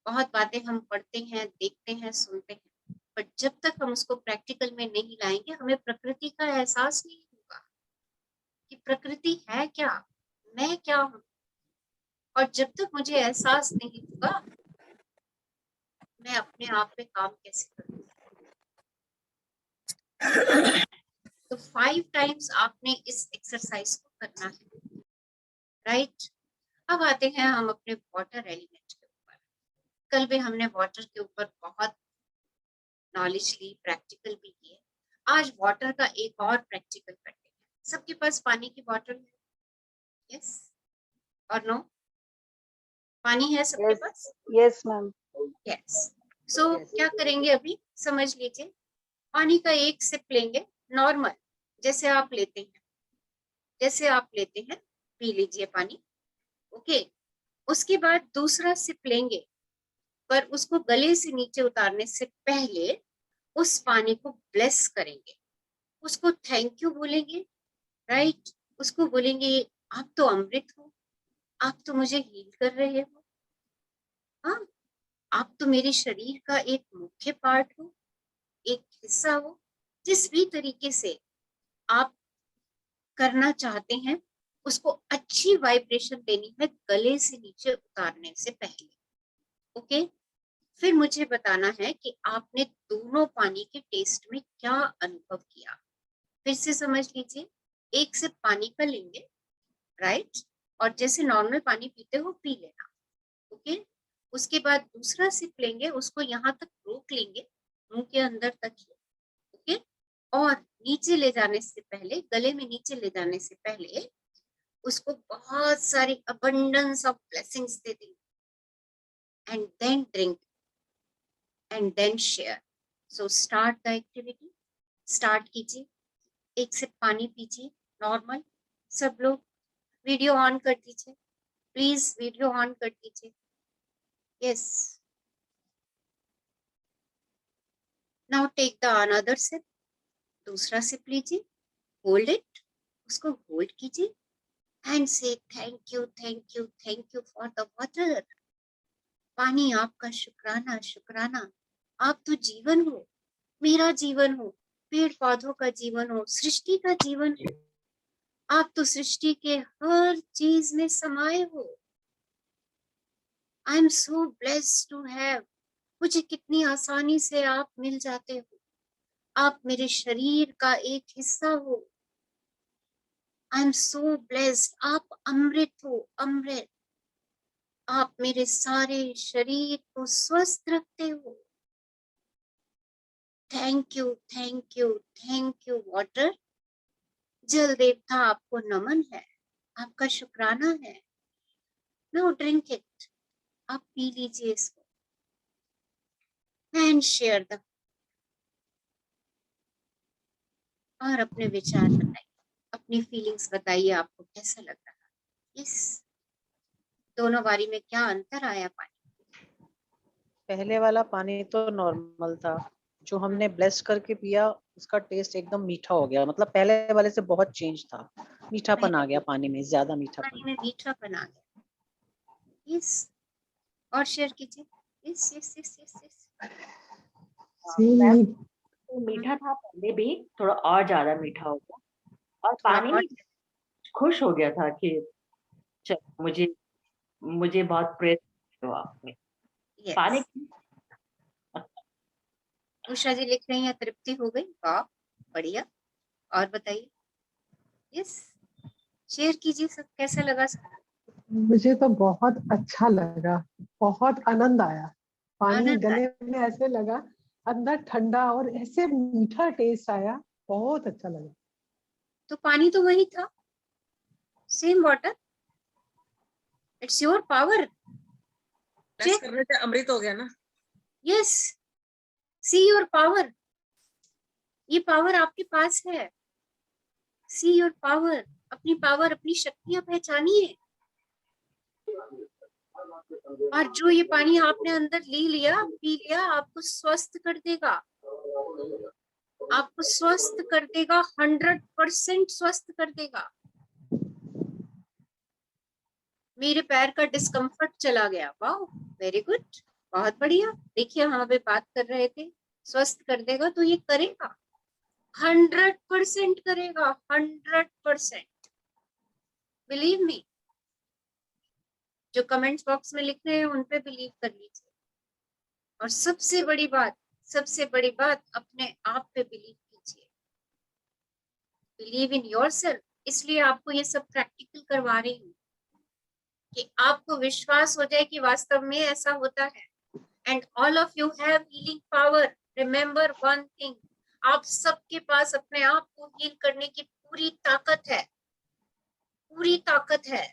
बहुत बातें हम पढ़ते हैं, देखते हैं, सुनते हैं, बट जब तक हम उसको प्रैक्टिकल में नहीं लाएंगे हमें प्रकृति का एहसास नहीं होगा कि प्रकृति है क्या, मैं क्या हूँ। और जब तक मुझे एहसास नहीं होगा मैं अपने आप पे काम कैसे करूँ। तो 5 टाइम्स आपने इस एक्सरसाइज को करना है, राइट। अब आते हैं हम अपने वाटर एलिमेंट के ऊपर। कल भी हमने वाटर के ऊपर बहुत नॉलेज ली, प्रैक्टिकल भी किए। आज वाटर का एक और प्रैक्टिकल करते हैं। सबके पास पानी की बॉटल है? यस और नो? पानी है सबके पास?
Yes ma'am.
यस। सो क्या करेंगे अभी समझ लीजिए। पानी का एक सिप लेंगे नॉर्मल, जैसे आप लेते हैं, जैसे आप लेते हैं पी लीजिए पानी। ओके। उसके बाद दूसरा सिप लेंगे, पर उसको गले से नीचे उतारने से पहले उस पानी को ब्लेस करेंगे, उसको थैंक यू बोलेंगे, राइट। उसको बोलेंगे आप तो अमृत हो, आप तो मुझे हील कर रहे हो, हाँ आप तो मेरे शरीर का एक मुख्य पार्ट हो, एक हिस्सा हो। जिस भी तरीके से आप करना चाहते हैं उसको अच्छी वाइब्रेशन देनी है गले से नीचे उतारने से पहले। ओके। फिर मुझे बताना है कि आपने दोनों पानी के टेस्ट में क्या अनुभव किया। फिर से समझ लीजिए। एक सिप पानी का लेंगे, राइट, और जैसे नॉर्मल पानी पीते हो पी लेना। ओके। उसके बाद दूसरा सिप लेंगे, उसको यहाँ तक रोक लेंगे, मुंह के अंदर तक ही। ओके। और नीचे ले जाने से पहले, गले में नीचे ले जाने से पहले उसको बहुत सारी अबंडेंस ऑफ ब्लेसिंग्स दे देंगे and then drink and then share. So start the activity. Start कीजिए। एक सिप पानी पीजिए नॉर्मल। सब लोग वीडियो ऑन कर दीजिए प्लीज, वीडियो ऑन कर दीजिए। Yes. Now take the another sip. दूसरा सिप लीजिए, होल्ड इट, उसको होल्ड कीजिए and say thank you thank you thank you for the water. पानी आपका शुक्राना शुक्राना। आप तो जीवन हो, मेरा जीवन हो, पेड़ पौधों का जीवन हो, सृष्टि का जीवन हो। आप तो सृष्टि के हर चीज में समाये हो। I am so blessed to have. मुझे कितनी आसानी से आप मिल जाते हो। आप मेरे शरीर का एक हिस्सा हो। I am so blessed. आप अमृत हो, अमृत। आप मेरे सारे शरीर को स्वस्थ रखते हो। Thank you thank you thank you water. जल देवता आपको नमन है, आपका शुक्राना है। Now drink it. आप पी लीजिए इसको एंड शेयर द। और अपने विचार बताइए, अपनी फीलिंग्स बताइए, आपको कैसा लग रहा है। इस दोनों बारी में क्या अंतर आया पानी?
पहले वाला पानी तो नॉर्मल था, जो हमने ब्लेस करके पिया उसका टेस्ट एकदम मीठा हो गया। मतलब पहले वाले से बहुत चेंज था, मीठापन आ गया पानी में, ज्यादा
पानी
मीठापन।
में मीठापन आ गया। यस। और शेयर कीजिए। Yes yes yes yes yes.
Ma'am तो मीठा था पहले भी, थोड़ा और ज्यादा मीठा हो गया। और पानी में खुश हो गया था कि चलो मुझे बहुत प्रेस हुआ आपने पानी।
उषा जी लिख रही हैं तृप्ति हो गई। वाह बढ़िया। और बताइए। यस शेयर कीजिए सब, कैसा लगा सब?
मुझे तो बहुत अच्छा लगा, बहुत आनंद आया। पानी
आनंद
गले में ऐसे लगा, अंदर ठंडा और ऐसे मीठा टेस्ट आया, बहुत अच्छा लगा।
तो पानी तो वही था, same water. It's your power.
करने से अमृत हो गया ना।
Yes see your power. ये पावर आपके पास है। See your power. अपनी पावर, अपनी शक्तियां पहचानिए। और जो ये पानी आपने अंदर ले लिया, पी लिया, आपको स्वस्थ कर देगा। आपको स्वस्थ कर देगा, 100% स्वस्थ कर देगा। मेरे पैर का डिस्कम्फर्ट चला गया। वाह, वेरी गुड, बहुत बढ़िया। देखिए हम अभी बात कर रहे थे, स्वस्थ कर देगा, तो ये करेगा, 100% करेगा, 100%। बिलीव मी, जो कमेंट्स बॉक्स में लिख रहे हैं उन पे बिलीव कर लीजिए। और सबसे बड़ी बात, अपने आप पे बिलीव कीजिए। Believe in yourself. इसलिए आपको ये सब प्रैक्टिकल करवा रही हूँ कि आपको विश्वास हो जाए कि वास्तव में ऐसा होता है। And all of you have healing power. Remember one thing, आप सबके पास अपने आप को हील करने की पूरी ताकत है, पूरी ताकत है।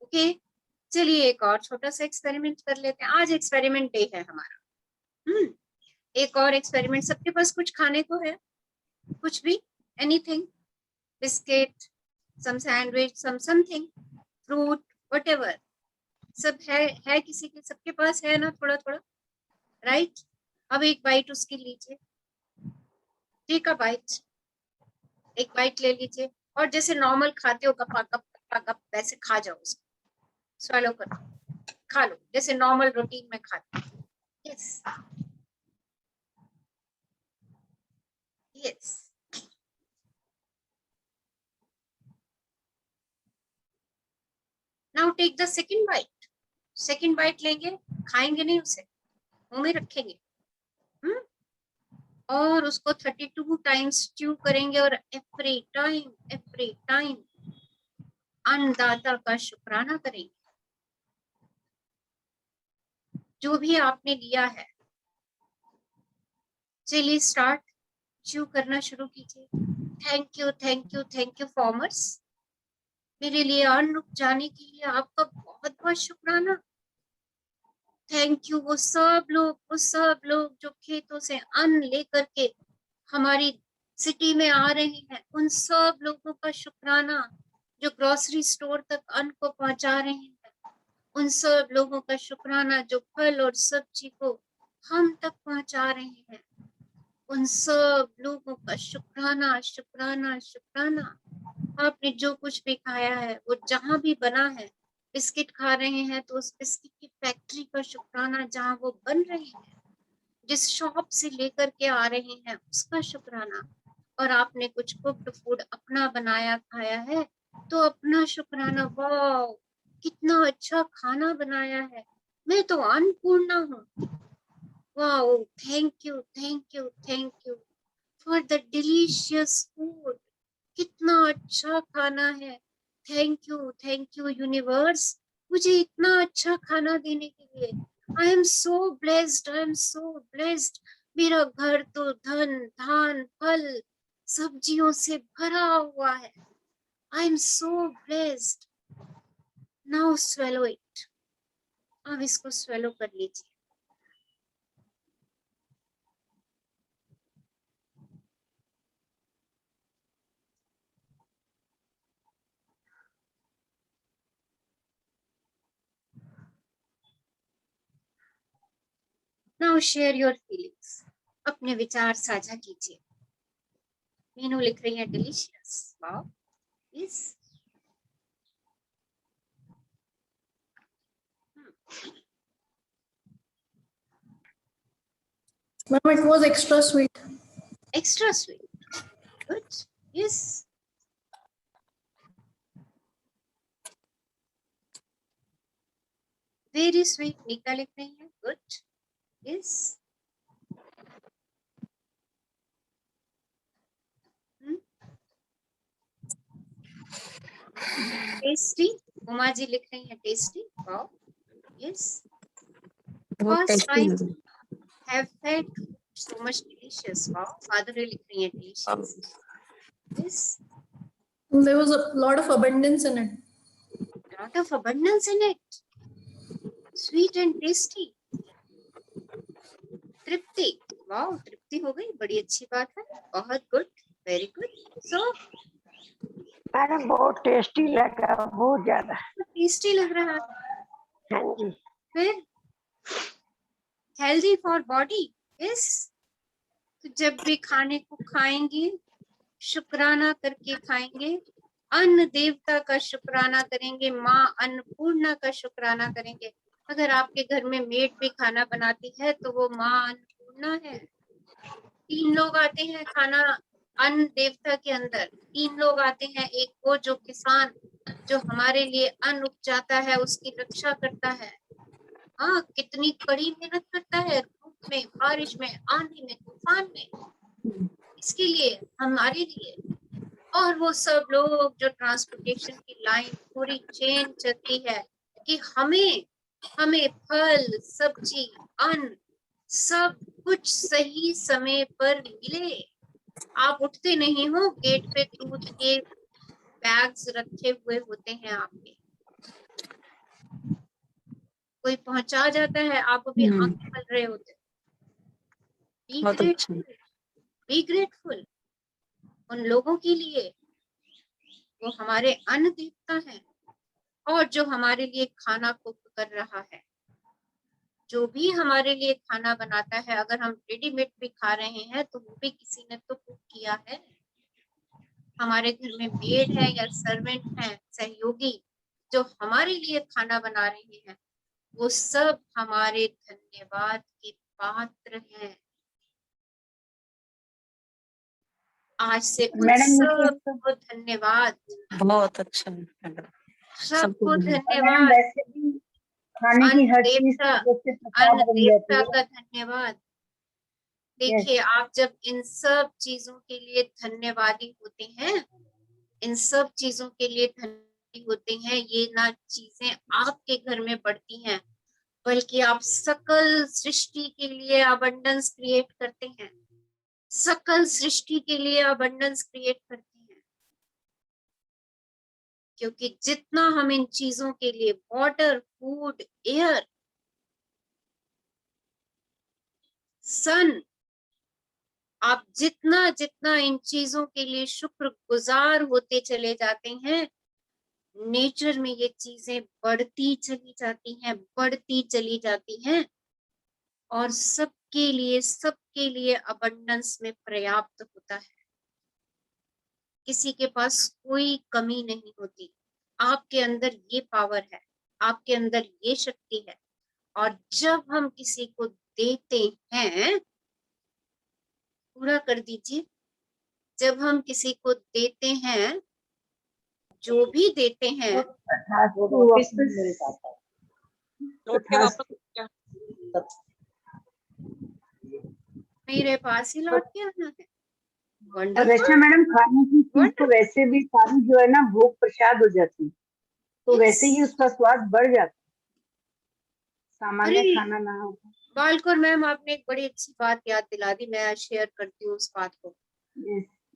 ओके, चलिए एक और छोटा सा एक्सपेरिमेंट कर लेते हैं। आज एक्सपेरिमेंट डे है हमारा। एक और एक्सपेरिमेंट। सबके पास कुछ खाने को है, कुछ भी, एनीथिंग, बिस्किट, सम सैंडविच, समथिंग, फ्रूट, व्हाटएवर, सब है किसी के, सबके पास है ना, थोड़ा थोड़ा, राइट? अब एक बाइट उसकी लीजिए, टेक अ बाइट, एक बाइट ले लीजिए और जैसे नॉर्मल खाते हो गप गप वैसे खा जाओ उसको, swallow करो, खा लो जैसे नॉर्मल रूटीन में खाते हो। Yes yes, now take the second bite. Second bite लेंगे, खाएंगे नहीं उसे, मुंह में रखेंगे और उसको 32 टाइम्स च्यू करेंगे और एवरी टाइम अन्नदाता का शुक्राना करेंगे। जो भी आपने लिया है, चलिए स्टार्ट, च्यू करना शुरू कीजिए। Thank you thank you thank you farmers, मेरे लिए अन्न रुक जाने के लिए आपका बहुत बहुत शुक्राना। थैंक यू वो सब लोग जो खेतों से अन्न लेकर के हमारी सिटी में आ रहे हैं, उन सब लोगों का शुक्राना। जो ग्रोसरी स्टोर तक अन्न को पहुंचा रहे हैं, उन सब लोगों का शुक्राना। जो फल और सब्जी को हम तक पहुंचा रहे हैं, उन सब लोगों का शुक्राना शुक्राना शुक्राना। आपने जो कुछ भी खाया है, वो जहां भी बना है, बिस्किट खा रहे हैं तो उस बिस्किट की फैक्ट्री का शुक्राना जहां वो बन रहे हैं, जिस शॉप से लेकर के आ रहे हैं उसका शुक्राना। और आपने कुछ कुक्ड फूड अपना बनाया खाया है तो अपना शुक्राना। वाह, कितना अच्छा खाना बनाया है, मैं तो अन्नपूर्णा हूँ। वाह, thank you thank you thank you for the delicious food. कितना अच्छा खाना है, थैंक यू यूनिवर्स, मुझे इतना अच्छा खाना देने के लिए। आई एम सो ब्लेस्ड। मेरा घर तो धन धान फल सब्जियों से भरा हुआ है। आई am so blessed. Now swallow it. अब इसको स्वेलो कर लीजिए। Now share your feelings. अपने विचार साझा कीजिए। मीनू लिख रही है delicious. Wow, yes.
Ma'am, it was extra sweet.
Extra sweet. Good. Yes. Very sweet. Neeta लिख रही है। Good. Yes. Tasty. Uma ji लिख रही है tasty. Wow. Yes. First time have felt so much delicious. Wow. माधुरी लिख रही है delicious. Yes.
There was a lot of abundance in it.
Lot of abundance in it. Sweet and tasty. तृप्ति। वाह, तृप्ति हो गई, बड़ी अच्छी बात है। बहुत गुड, वेरी गुड। सो
मैडम बहुत टेस्टी लगा, बहुत ज्यादा
टेस्टी लग रहा है।
हाँ जी।
फिर हेल्दी फॉर बॉडी। यस, तो जब भी खाने को खाएंगे शुक्राना करके खाएंगे, अन्न देवता का शुक्राना करेंगे, माँ अन्नपूर्णा का शुक्राना करेंगे। अगर आपके घर में मेड भी खाना बनाती है तो वो माँ अन्नपूर्णा है। 3 लोग आते हैं खाना अन्न देवता के अंदर, 3 लोग आते हैं, एक वो जो किसान जो हमारे लिए अन्न उपजाता है उसकी रक्षा करता है, हाँ कितनी कड़ी मेहनत करता है, धूप में, बारिश में, आंधी में, तूफान में, इसके लिए, हमारे लिए। और वो सब लोग जो ट्रांसपोर्टेशन की लाइन पूरी चेन चलती है कि हमें फल, सब्जी, अन्न सब कुछ सही समय पर मिले। आप उठते नहीं हो, गेट पे दूध के बैग्स रखे हुए होते हैं आपके, कोई पहुंचा जाता है, आप अभी आंखें खोल रहे होते। बी ग्रेटफुल, बी ग्रेटफुल उन लोगों के लिए, वो हमारे अन्न देवता हैं। और जो हमारे लिए खाना कुक कर रहा है, जो भी हमारे लिए खाना बनाता है, अगर हम रेडीमेड भी खा रहे हैं तो वो भी किसी ने तो कुक किया है। हमारे घर में मेड है या सर्वेंट है, सहयोगी जो हमारे लिए खाना बना रहे हैं, वो सब हमारे धन्यवाद के पात्र हैं। आज से उन सबको धन्यवाद।
बहुत अच्छा,
सबको धन्यवाद।
वैसे भी खाने की हर चीज
अन्न देवता का धन्यवाद। देखिए, आप जब इन सब चीजों के लिए धन्यवादी होते हैं, इन सब चीजों के लिए धन्यवादी होते हैं, ये ना चीजें आपके घर में बढ़ती हैं, बल्कि आप सकल सृष्टि के लिए अबंडेंस क्रिएट करते हैं, सकल सृष्टि के लिए अबंडेंस क्रिएट करते हैं। क्योंकि जितना हम इन चीजों के लिए, वाटर, फूड, एयर, सन, आप जितना जितना इन चीजों के लिए शुक्रगुजार होते चले जाते हैं, नेचर में ये चीजें बढ़ती चली जाती हैं, बढ़ती चली जाती हैं, और सबके लिए अबंडेंस में पर्याप्त होता है। किसी के पास कोई कमी नहीं होती। आपके अंदर ये पावर है, आपके अंदर ये शक्ति है, और जब हम किसी को देते हैं, पूरा कर दीजिए, जब हम किसी को देते हैं, जो भी देते हैं, मेरे पास ही लौट के आना है।
वैसे मैडम खाने की चीज तो वैसे भी सारी जो है ना भोग प्रसाद हो जाती, तो वैसे ही उसका स्वाद बढ़ जाता, सामान्य खाना ना हो।
बालकोर मैम, आपने एक बड़ी अच्छी बात याद दिला दी, मैं शेयर करती हूँ उस बात को।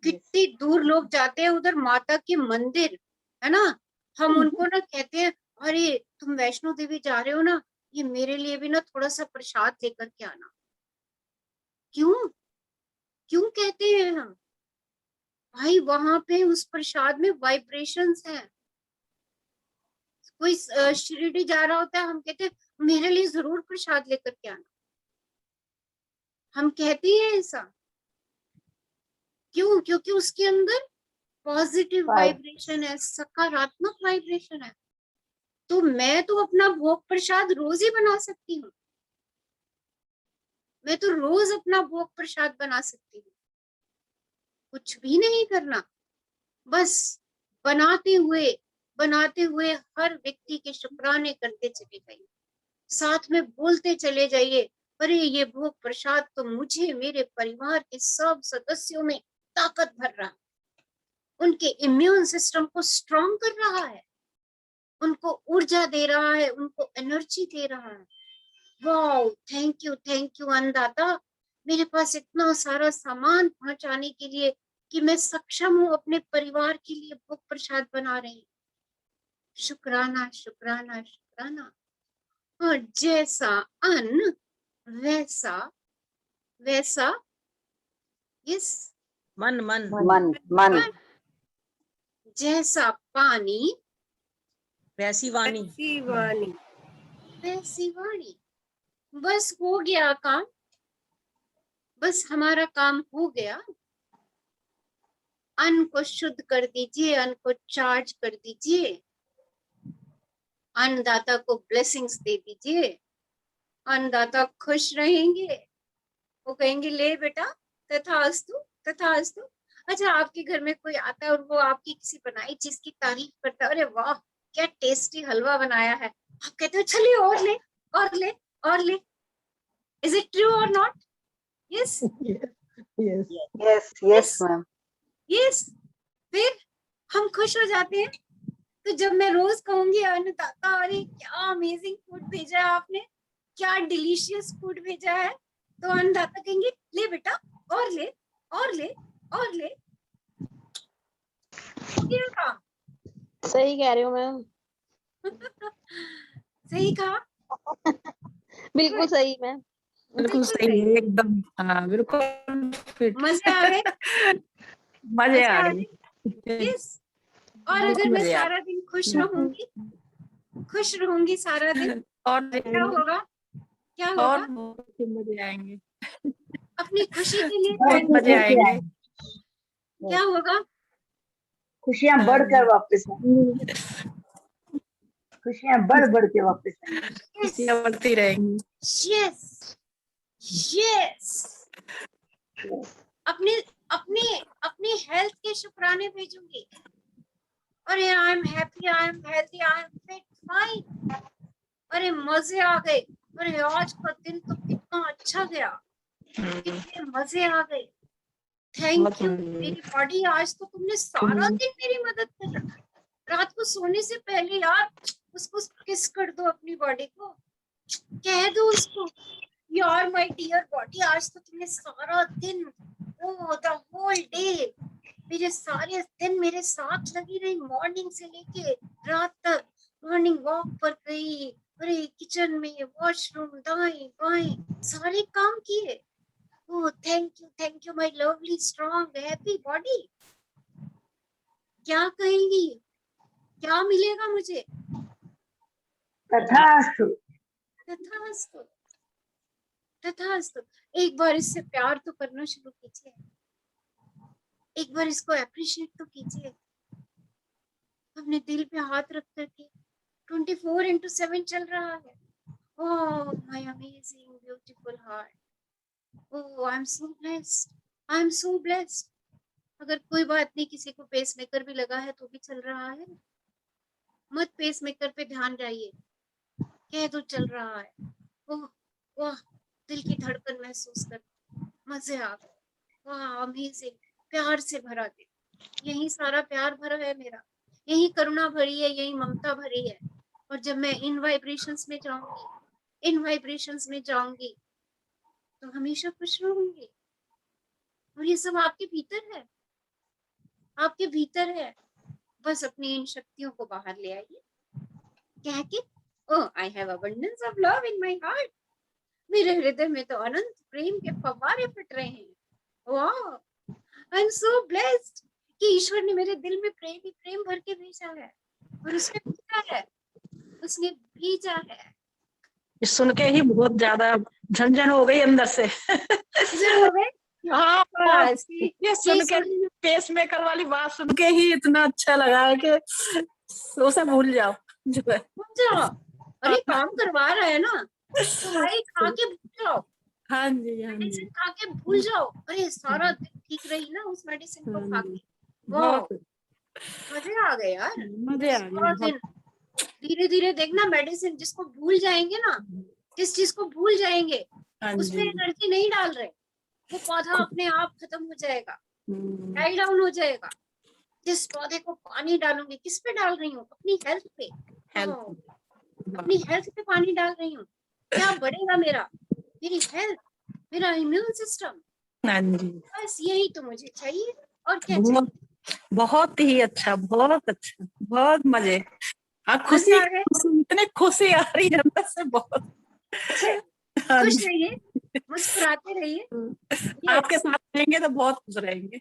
कितनी दूर लोग जाते हैं, उधर माता के मंदिर है ना, हम उनको ना कहते हैं, अरे तुम वैष्णो देवी जा रहे हो ना, ये मेरे लिए भी ना थोड़ा सा प्रसाद लेकर के आना। क्यों क्यों कहते हैं हम? भाई वहां पे उस प्रसाद में वाइब्रेशंस हैं। कोई शिरडी जा रहा होता है, हम कहते हैं मेरे लिए जरूर प्रसाद लेकर के आना। हम कहते हैं ऐसा क्यों? क्योंकि उसके अंदर पॉजिटिव वाइब्रेशन है, सकारात्मक वाइब्रेशन है। तो मैं तो अपना भोग प्रसाद रोज ही बना सकती हूँ, मैं तो रोज अपना भोग प्रसाद बना सकती हूँ। कुछ भी नहीं करना, बस बनाते हुए हर व्यक्ति के शुक्राने करते चले जाइए, साथ में बोलते चले जाइए, अरे ये भोग प्रसाद तो मुझे, मेरे परिवार के सब सदस्यों में ताकत भर रहा है, उनके इम्यून सिस्टम को स्ट्रॉन्ग कर रहा है, उनको ऊर्जा दे रहा है, उनको एनर्जी दे रहा है। वाओ, थैंक यू अन्नदाता, मेरे पास इतना सारा सामान पहुंचाने के लिए कि मैं सक्षम हूँ अपने परिवार के लिए भोग प्रसाद बना रही हूँ। शुक्राना शुक्राना शुक्राना। और जैसा अन्न वैसा वैसा यस
मन मन
मन मन,
जैसा पानी
वैसी वाणी,
वैसी वाणी। बस हो गया काम, बस हमारा काम हो गया। अन्न को शुद्ध कर दीजिए, अन्न को चार्ज कर दीजिए, अन्नदाता को ब्लेसिंग्स दे दीजिए। अन्नदाता खुश रहेंगे, वो कहेंगे ले बेटा, तथास्तु तथास्तु। अच्छा, आपके घर में कोई आता है और वो आपकी किसी बनाई चीज की तारीफ करता है, अरे वाह क्या टेस्टी हलवा बनाया है, आप कहते हो चलिए और ले और ले और ले। इज इट ट्रू और not? Yes
yes
yes yes ma'am.
Yes. फिर हम खुश हो जाते हैं। तो जब मैं रोज कहूंगी अन्नदाता अरे क्या अमेजिंग फूड भेजा है आपने, क्या डिलीशियस फूड भेजा है, तो अन्नदाता कहेंगे ले बेटा और ले और ले और ले। हो गया काम।
सही कह रहे हो मैम।
सही कहा?
बिल्कुल सही मैम।
बिल्कुल सही है एकदम। हाँ बिल्कुल फिट।
मजे आ गए?
मजे आ गए।
यस। और अगर मैं सारा दिन खुश रहूंगी सारा दिन,
और
क्या होगा? क्या होगा?
और मजे आएंगे।
अपनी खुशी के लिए
बहुत मजे आएंगे।
क्या होगा?
खुशियां बढ़कर वापस आएंगी, खुशियां बढ़ बढ़ के वापस आएंगी।
खुशियां बढ़ती रहेंगी।
Yes yes. अपने अपने अपनी हेल्थ के शुक्राने भेजूंगी। अरे I am happy, I am healthy, I am fit, fine. अरे मजे आ गए, अरे आज का दिन तो कितना अच्छा गया, कितने मजे आ गए, थैंक यू मेरी बॉडी, आज तो तुमने सारा दिन मेरी मदद करी। रात को सोने से पहले यार उसको किस कर दो, अपनी बॉडी को कह दो उसको यार माय डियर बॉडी, आज तो तुमने सारा दिन, ओ द होल डे, मेरे सारे दिन मेरे साथ लगी रही, मॉर्निंग से लेके रात तक। मॉर्निंग वॉक पर गई, अरे किचन में, वॉशरूम, दाएं बाएं सारे काम किए। Oh thank you my lovely strong happy body. क्या कहेंगी? क्या मिलेगा मुझे?
तथास्तु
तथास्तु तथास्तु। एक बार इससे प्यार तो करना शुरू कीजिए, एक बार इसको अप्रिशिएट तो कीजिए। अपने दिल पे हाथ रख करके 24/7 चल रहा है। Oh my amazing beautiful heart, oh I am so blessed, I am so blessed. अगर कोई बात नहीं, किसी को पेसमेकर भी लगा है तो भी चल रहा है, मत पेसमेकर पे ध्यान जाइए, कह दो चल रहा है। ओह वाह, दिल की धड़कन महसूस कर, मजे आ गए, वाह अमेजिंग, प्यार से भरा दिल, यही सारा प्यार भरा है मेरा, यही करुणा भरी है, यही ममता भरी है। और जब मैं इन वाइब्रेशंस में जाऊंगी तो हमेशा खुश रहूंगी। और ये सब आपके भीतर है, आपके भीतर है। बस अपनी इन शक्तियों को बाहर ले आइए, कह के oh I have abundance of love in my heart, मेरे हृदय में तो अनंत प्रेम के फव्वारे फट रहे हैं। वाह आई एम सो ब्लेस्ड कि ईश्वर ने मेरे दिल में प्रेम ही प्रेम भर के भेजा है, और उसने भेजा है।
सुन के ही बहुत ज्यादा झंझन हो गई अंदर से।
हो गए?
हाँ, ये सुन के पेसमेकर वाली बात सुन के ही इतना अच्छा लगा है कि उसे भूल जाओ, जो है
भूल जाओ। अरे काम करवा रहा है ना, तो भाई खा के भूल जाओ।
हाँ जी, हाँ जी,
मेडिसिन खा के भूल जाओ। अरे सारा दिन ठीक रही ना उस मेडिसिन को खा के। वाह मजे आ गए यार,
मजे आ गए।
धीरे धीरे देखना, मेडिसिन जिसको भूल जाएंगे ना, जिस चीज को भूल जाएंगे उसमें एनर्जी नहीं डाल रहे, वो पौधा अपने आप खत्म हो जाएगा, डाई डाउन हो जाएगा। जिस पौधे को पानी डालूंगी, किस पे डाल रही हूँ? अपनी हेल्थ पे, अपनी हेल्थ पे पानी डाल रही हूँ। क्या बढ़ेगा मेरा? मेरी हेल्थ, मेरा इम्यून सिस्टम। बस यही तो मुझे चाहिए, और क्या चाहिए?
बहुत ही अच्छा, बहुत अच्छा, बहुत मजे। खुशी, इतनी खुशी आ रही है अंदर से, बहुत।
खुश रहिए, मुस्कुराते रहिए,
आपके साथ रहेंगे तो बहुत खुश रहेंगे।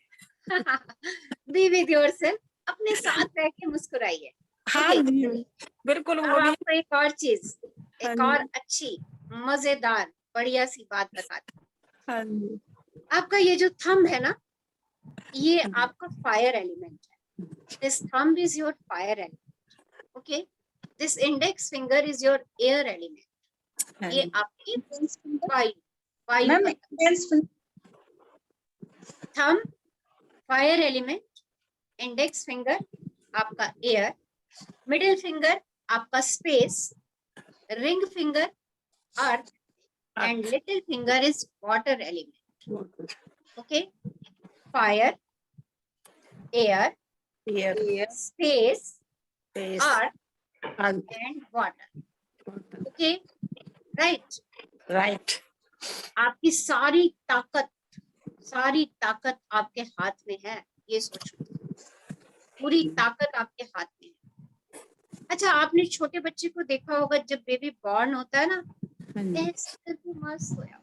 बी विद योरसेल्फ, अपने साथ रह के मुस्कुराइए।
हाँ जी बिल्कुल।
अब आपको एक और चीज, एक और अच्छी मजेदार बढ़िया सी बात बताती हूँ।
हाँ जी।
आपका ये जो थंब है ना, ये आपका फायर एलिमेंट है। This thumb is your fire element, okay. This index finger is your air element. ये आपकी वायु का thumb fire element, index finger आपका एयर, मिडिल फिंगर आपका space, ring finger earth, and little finger is water element, okay. Fire, air, space, earth and water, okay. Right. आपकी सारी ताकत आपके हाथ में है, ये सोचो। पूरी ताकत आपके हाथ में है। अच्छा, आपने छोटे बच्चे को देखा होगा, जब बेबी बॉर्न होता है ना, ऐसे करके मस्त सोया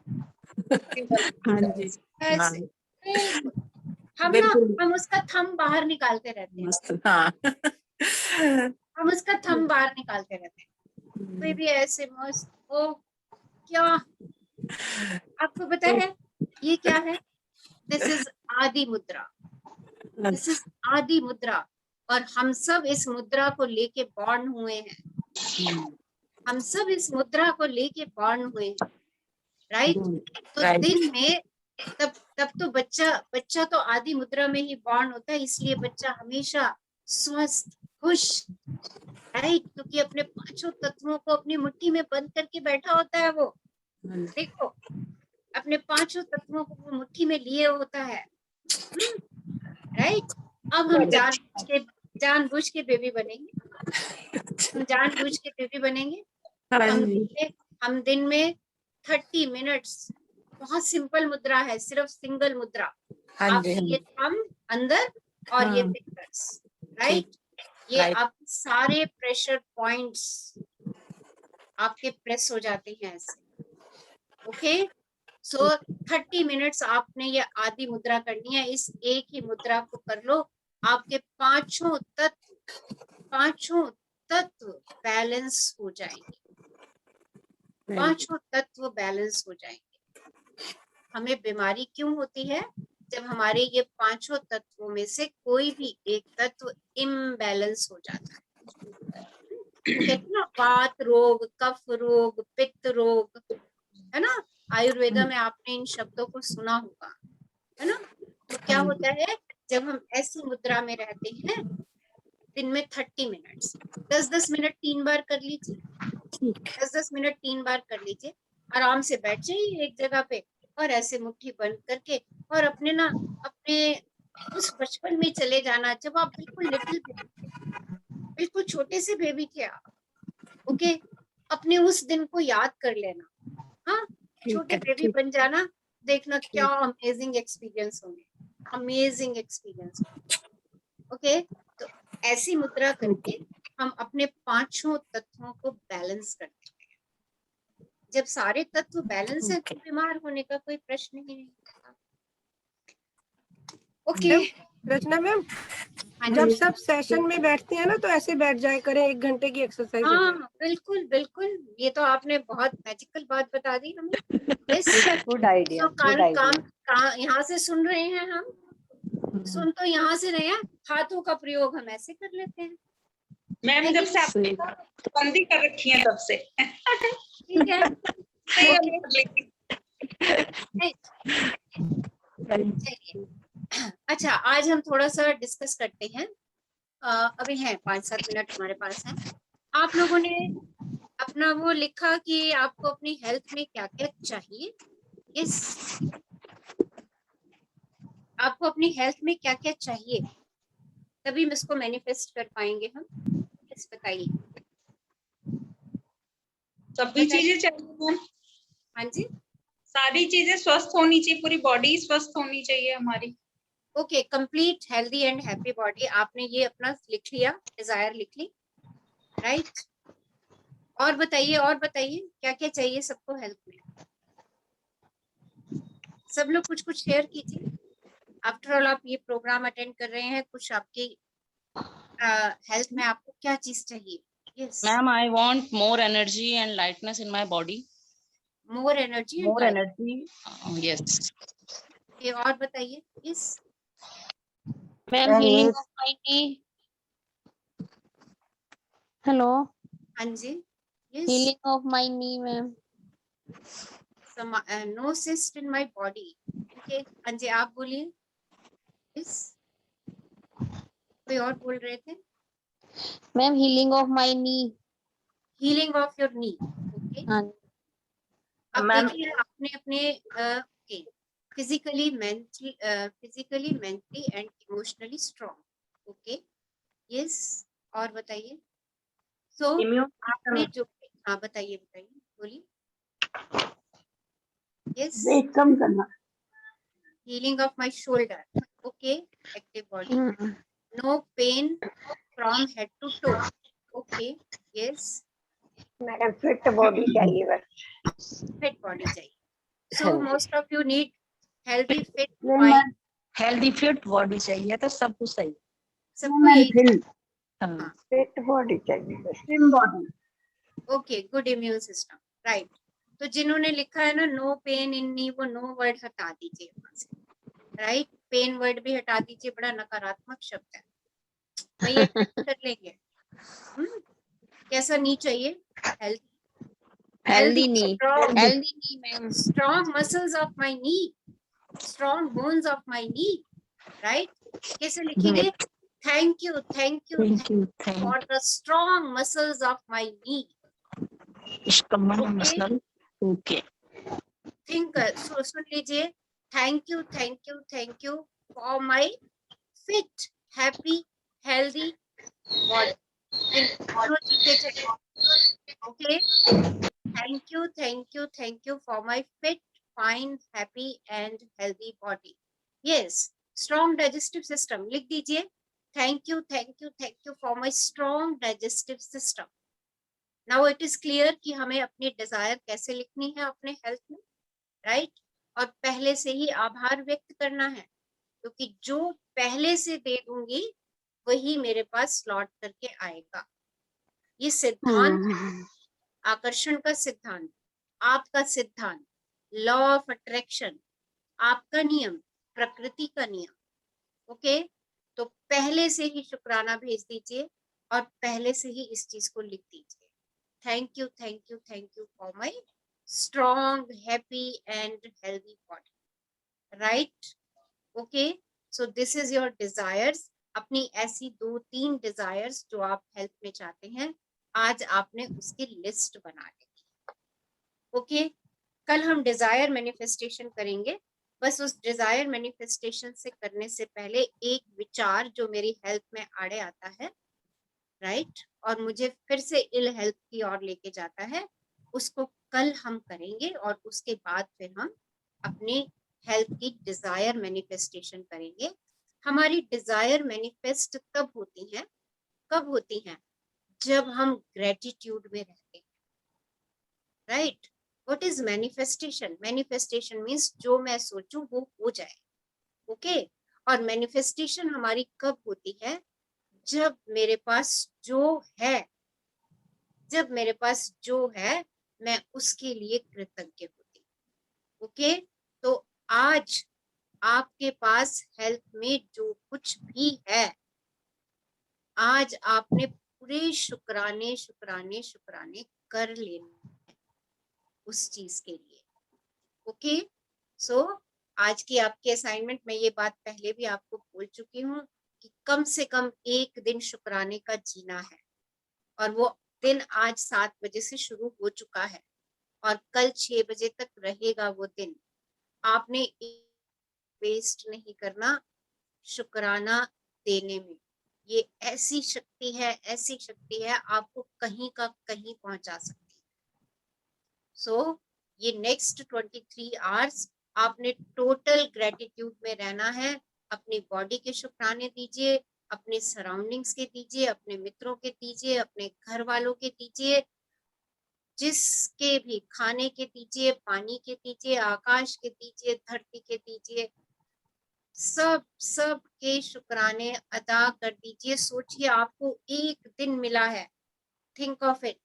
ऐसे। हम उसका थंब बाहर निकालते रहते हैं। हम उसका थंब बाहर निकालते रहते हैं। बेबी ऐसे मस्त। ओ क्या आपको पता है ये क्या है? दिस इज आदि मुद्रा। दिस इज आदि मुद्रा, और हम सब इस मुद्रा को लेके बॉर्न हुए हैं। हम सब इस मुद्रा को लेके बॉर्न हुए हैं, राइट? तो दिन में तब तो बच्चा तो आदि मुद्रा में ही बॉर्न होता है, इसलिए बच्चा हमेशा स्वस्थ, खुश, राइट? क्योंकि अपने पांचों तत्वों को अपनी मुट्ठी में बंद करके बैठा होता है वो। देखो, अपने पांचों तत्वों को वो मुट्ठी में लिए होता है, राइट? अब हम जानबूझ के बेबी बनेंगे। हम जानबूझ के बेबी बनेंगे। हम दिन में 30 मिनट्स, बहुत सिंपल मुद्रा है, सिर्फ सिंगल मुद्रा। आपके ये थंब अंदर और ये फिंगर्स, राइट? ये आपके सारे प्रेशर पॉइंट्स आपके प्रेस हो जाते हैं ऐसे, ओके। सो 30 मिनट्स आपने ये आदि मुद्रा करनी है। इस एक ही मुद्रा को कर लो, आपके पांचों तत्व बैलेंस हो जाएंगे। पांचों तत्व बैलेंस हो जाएंगे। हमें बीमारी क्यों होती है? जब हमारे ये पांचों तत्वों में से कोई भी एक तत्व इम्बैलेंस हो जाता है। कहते हैं ना, वात रोग, कफ रोग, पित्त रोग, है ना? आयुर्वेदा में आपने इन शब्दों को सुना होगा, है ना? तो क्या होता है, जब हम ऐसी मुद्रा में रहते हैं, दिन में 30 मिनट्स, 10-10 मिनट 3 बार कर लीजिए। 10-10 मिनट 3 बार कर लीजिए। आराम से बैठ जाइए एक जगह पे और ऐसे मुट्ठी बंद करके, और अपने उस बचपन में चले जाना, जब आप बिल्कुल लिटिल बेबी थे, बिल्कुल छोटे से बेबी थे आप, ओके। अपने उस दिन को याद कर लेना, हाँ, छोटे बेबी बन जाना, देखना क्या अमेजिंग एक्सपीरियंस होंगे, अमेजिंग एक्सपीरियंस, ओके। तो ऐसी मुद्रा करके हम अपने पांचों तत्वों को बैलेंस करते हैं। जब सारे तत्व बैलेंस है तो बीमार होने का कोई प्रश्न ही नहीं। ओके
रचना मैम, जब सब सेशन में बैठते हैं ना, तो ऐसे बैठ जाए करें, 1 घंटे की एक्सरसाइज।
हाँ बिल्कुल बिल्कुल, ये तो आपने बहुत मैजिकल बात बता दी हमें।
Good idea, good idea.
यहाँ से सुन रहे हैं हम, सुन तो यहाँ से रहे हैं, हाथों का प्रयोग हम ऐसे कर लेते हैं।
मैम जब से आपने बंदी कर रखी है तब से
ठीक है। अच्छा, आज हम थोड़ा सा डिस्कस करते हैं। अभी है 5-7 मिनट हमारे पास है। आप लोगों ने अपना वो लिखा कि आपको अपनी हेल्थ में क्या क्या चाहिए। आपको अपनी हेल्थ में क्या क्या चाहिए, तभी हम इसको मैनिफेस्ट कर पाएंगे हम। इस बताइए।
सभी चीजें चाहिए मैम।
हाँ जी,
सारी चीजें स्वस्थ होनी चाहिए, पूरी बॉडी स्वस्थ होनी चाहिए हमारी।
Okay, complete healthy and happy body. आपने ये अपना लिख लिया, डिजायर लिख ली, राइट? और बताइए क्या क्या चाहिए सबको हेल्थ में। सब लोग कुछ कुछ शेयर कीजिए। आफ्टर ऑल आप ये प्रोग्राम अटेंड कर रहे हैं, कुछ आपकी हेल्थ में आपको क्या चीज चाहिए?
Ma'am, I want more energy and lightness in my body.
More energy
more energy. Yes.
ये और बताइए इस
ma'am healing of my knee. Hello,
हाँ जी yes
healing of my knee ma'am.
No cyst in my body. Okay हाँ जी आप बोलिए इस कोई और बोल रहे थे।
Ma'am healing of my knee.
Healing of your knee. Okay
हाँ
अब
मैम
देखिए आपने अपने physically mentally and emotionally strong. Okay yes और बताइए। सो
immune
आपने
system.
जो हाँ बताइए बताइए बोलिए यस
वेट कम करना।
healing of my shoulder. Okay, active body. No pain from head to toe. Okay, yes.
Madam fit body चाहिए बस।
Fit body चाहिए. So most of you need healthy, fit,
नहीं
fine.
Ma'am,
healthy fit body चाहिए तो सब कुछ सही।
सबको यही
फिल
हाँ.
फिट बॉडी चाहिए बस।
Slim body.
Okay, good immune system. Right. तो जिन्होंने लिखा है ना नो पेन इन नी वो नो वर्ड हटा दीजिए वहां से। राइट पेन वर्ड भी हटा दीजिए बड़ा नकारात्मक शब्द है भाई एडजस्ट कर लेंगे। कैसा नी चाहिए
healthy knee.
strong
healthy knee ma'am.
strong muscles of my knee, strong bones of my knee, right? कैसे लिखेंगे thank you for the strong muscles of my knee.
Okay
think सुन लीजिए thank you for my fit happy healthy body. इन दोनों चीजें चाहिए। Okay thank you for my fit fine happy and healthy body. Yes, strong digestive system लिख दीजिए thank you for my strong digestive system. Now it is clear कि हमें अपनी Dzire कैसे लिखनी है अपने हेल्थ में, राइट? और पहले से ही आभार व्यक्त करना है क्योंकि जो पहले से दे दूंगी वही मेरे पास लौट करके आएगा। ये सिद्धांत आकर्षण का सिद्धांत, आपका सिद्धांत, लॉ ऑफ अट्रैक्शन, आपका नियम, प्रकृति का नियम। ओके तो पहले से ही शुक्राना भेज दीजिए और पहले से ही इस चीज को लिख दीजिए thank you for my strong happy and healthy body, right? Okay so this is your desires. अपनी ऐसी 2-3 desires जो आप हेल्थ में चाहते हैं आज आपने उसकी लिस्ट बना ली। ओके कल हम डिजायर मैनिफेस्टेशन करेंगे। बस उस डिजायर मैनिफेस्टेशन से करने से पहले एक विचार जो मेरी हेल्थ में आड़े आता है, राइट, और मुझे फिर से इल हेल्थ की ओर लेके जाता है, उसको कल हम करेंगे और उसके बाद फिर हम अपने हेल्थ की डिजायर मैनिफेस्टेशन करेंगे। हमारी डिजायर मैनिफेस्ट कब होती हैं? जब हम ग्रेटिट्यूड में रहते हैं, right? What is manifestation? Manifestation means जो मैं सोचूं वो हो जाए। ओके और मैनिफेस्टेशन हमारी कब होती है? जब मेरे पास जो है मैं उसके लिए कृतज्ञ होती। ओके तो आज आपके पास हेल्थ में जो कुछ भी है आज आपने पूरे शुक्राने कर लेने उस चीज के लिए। ओके सो आज की आपकी असाइनमेंट में ये बात पहले भी आपको बोल चुकी हूँ कि कम से कम एक दिन शुक्राने का जीना है और वो दिन आज 7 बजे से शुरू हो चुका है और कल 6 बजे तक रहेगा वो दिन। आपने वेस्ट नहीं करना शुक्राना देने में। ये ऐसी शक्ति है आपको कहीं का कहीं पहुंचा सकती है। सो ये नेक्स्ट 23 आवर्स आपने टोटल ग्रेटिट्यूड में रहना है। अपनी बॉडी के शुक्राने दीजिए, अपने सराउंडिंग्स के दीजिए, अपने मित्रों के दीजिए, अपने घर वालों के दीजिए, जिसके भी खाने के दीजिए, पानी के दीजिए, आकाश के दीजिए, धरती के दीजिए, सब के शुक्राने अदा कर दीजिए। सोचिए आपको एक दिन मिला है थिंक ऑफ इट।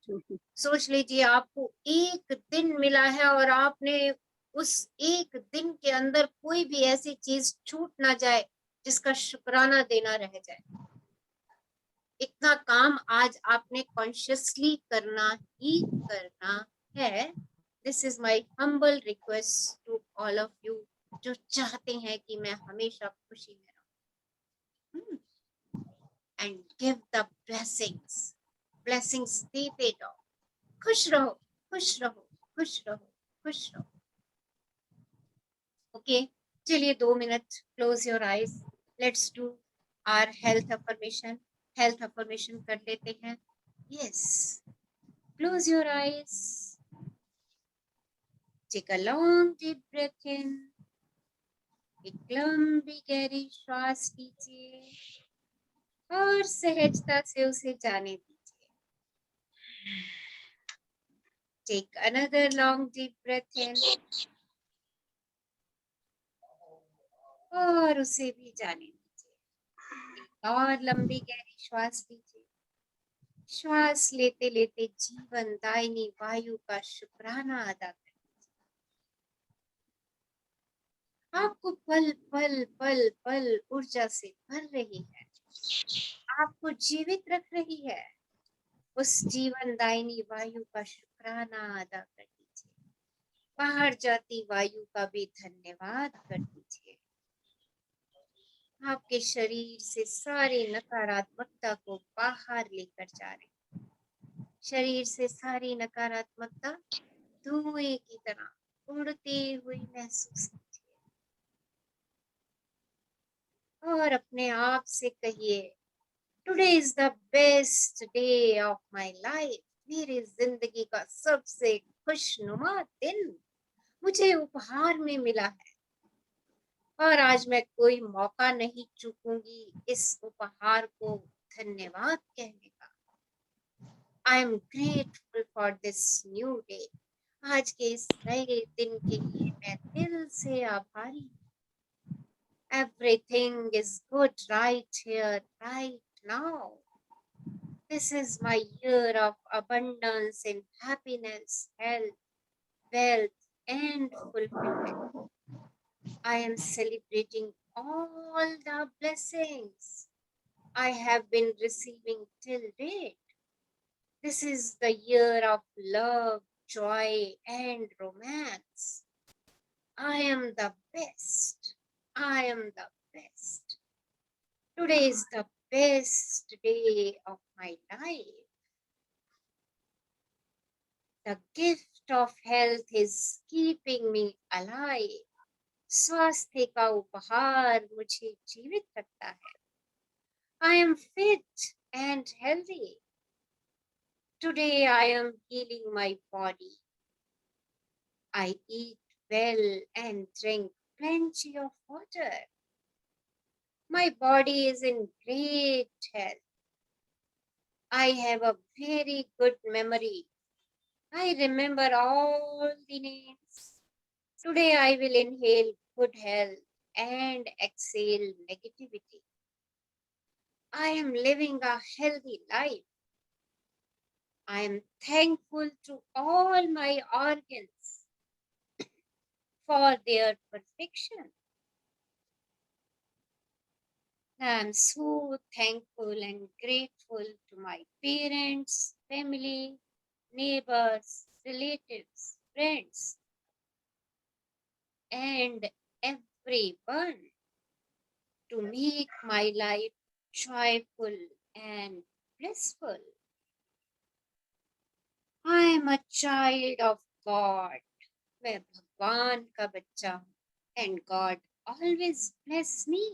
सोच लीजिए आपको एक दिन मिला है और आपने उस एक दिन के अंदर कोई भी ऐसी चीज छूट ना जाए जिसका शुक्राना देना रह जाए। इतना काम आज आपने कॉन्शियसली करना ही करना है। This is my humble request to all of you जो चाहते हैं कि मैं हमेशा खुशी में रहूं। एंड गिव द ब्लेसिंग्स देते जाओ। खुश रहो, खुश रहो, खुश रहो, खुश रहो। ओके, चलिए 2 minute, close your eyes, let's do our health affirmation. Health affirmation कर लेते हैं। Yes, close your eyes, take a long deep breath in, एक लंबी गहरी श्वास लीजिए और सहजता से उसे जाने दीजिए। Take another long deep breath in और उसे भी जाने दीजिए। एक और लंबी गहरी श्वास लीजिए। श्वास लेते लेते जीवन दायिनी वायु का शुक्राना अदा करें। आपको पल पल पल पल ऊर्जा से भर रही है, आपको जीवित रख रही है। उस जीवन दायिनी वायु का शुक्राना अदा कर दीजिए। बाहर जाती वायु का भी धन्यवाद कर दीजिए। आपके शरीर से सारी नकारात्मकता को बाहर लेकर जा रहे हैं। शरीर से सारी नकारात्मकता धुएं की तरह उड़ती हुई महसूस कीजिए और अपने आप से कहिए, today is the best day of my life. मेरी जिंदगी का सबसे खुशनुमा दिन मुझे उपहार में मिला है और आज मैं कोई मौका नहीं चूकूंगी इस उपहार को धन्यवाद कहने का। I am grateful for this new day. आज के इस नए दिन के लिए मैं दिल से आभारी हूँ। Everything is good right here right now. This is my year of abundance in happiness, health, wealth, and fulfillment. I am celebrating all the blessings I have been receiving till date. This is the year of love, joy, and romance. I am the best. I am the best. Today is the best day of my life. The gift of health is keeping me alive. स्वास्थ्य का उपहार मुझे जीवित रखता है। I am fit and healthy. Today I am healing my body. I eat well and drink plenty of water. My body is in great health. I have a very good memory. I remember all the names. Today I will inhale good health and exhale negativity. I am living a healthy life. I am thankful to all my organs for their perfection. I am so thankful and grateful to my parents, family, neighbors, relatives, friends, and everyone to make my life joyful and blissful. I am a child of God. मैं भगवान का बच्चा हूँ and God always bless me.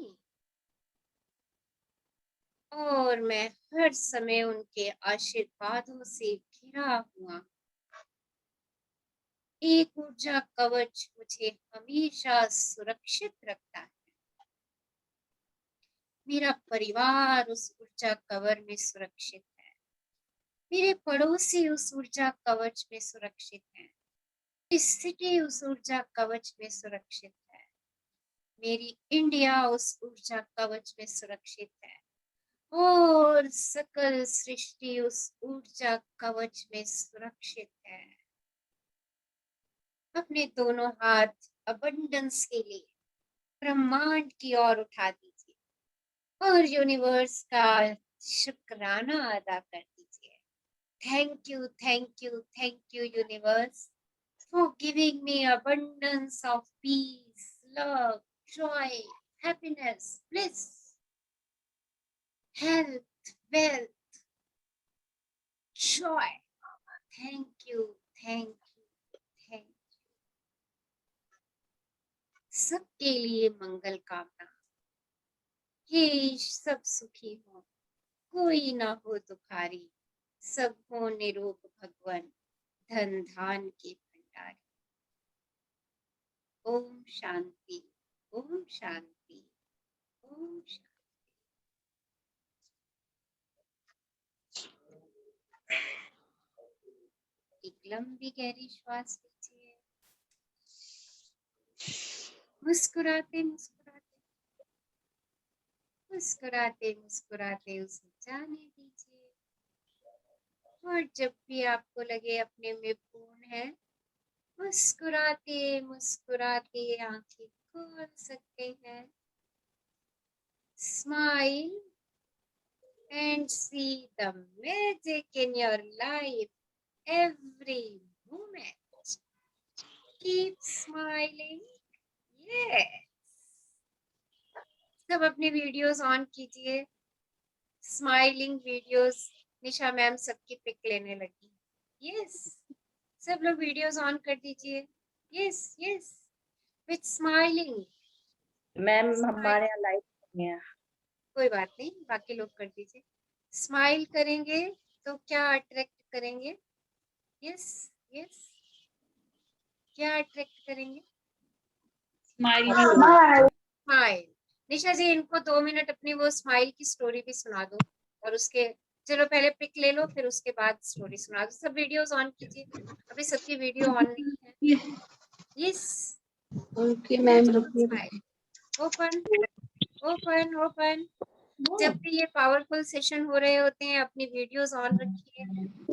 और मैं हर समय उनके आशीर्वादों से घिरा हुआ। एक ऊर्जा कवच मुझे हमेशा सुरक्षित रखता है। मेरा परिवार उस ऊर्जा कवर में सुरक्षित है। मेरे पड़ोसी उस ऊर्जा कवच में सुरक्षित हैं। सिटी उस ऊर्जा कवच में सुरक्षित है। मेरी इंडिया उस ऊर्जा कवच में सुरक्षित है। और सकल सृष्टि उस ऊर्जा कवच में सुरक्षित है। अपने दोनों हाथ अबंडेंस के लिए ब्रह्मांड की ओर उठा दीजिए और यूनिवर्स का शुक्राना अदा कर दीजिए। Thank you, thank you, thank you universe for giving me abundance of peace, love, joy, happiness, bliss, health, wealth, joy. Thank you, thank you, thank you. सबके लिए मंगल कामना। ये सब सुखी हो, कोई ना हो दुखारी, सब हो निरोग भगवान, धन धान के भंडारी। ओम शांति, ओम शांति, ओम शांति। एक लंबी गहरी श्वास लीजिए, मुस्कुराते मुस्कुराते मुस्कुराते मुस्कुराते उसे जाने दीजिए। और जब भी आपको लगे अपने में पूर्ण है, मुस्कुराते मुस्कुराते आंखें खोल सकते हैं। Smile and see the magic in your life every moment. Keep smiling. Yes. सब अपने वीडियोस ऑन कीजिए। Smiling videos. निशा मैम सबकी पिक लेने लगी। यस, सब लोग वीडियोस ऑन कर दीजिए। Yes yes, with smiling.
Ma'am हमारे यहाँ लाइट नहीं है।
कोई बात नहीं, बाकी लोग कर दीजिए। स्माइल करेंगे तो क्या अट्रैक्ट करेंगे? यस यस, क्या अट्रैक्ट करेंगे?
स्माइल।
स्माइल। निशा जी, इनको 2 मिनट अपनी वो स्माइल की स्टोरी भी सुना दो। और उसके चलो पहले पिक ले लो, फिर उसके बाद स्टोरी सुना दो। सब वीडियोस ऑन कीजिए, अभी सबकी वीडियो ऑन नहीं है। यस
ओके मैम, रुकिए।
Open open open. जब भी ये पावरफुल सेशन हो रहे होते हैं, अपनी वीडियोस ऑन रखिए।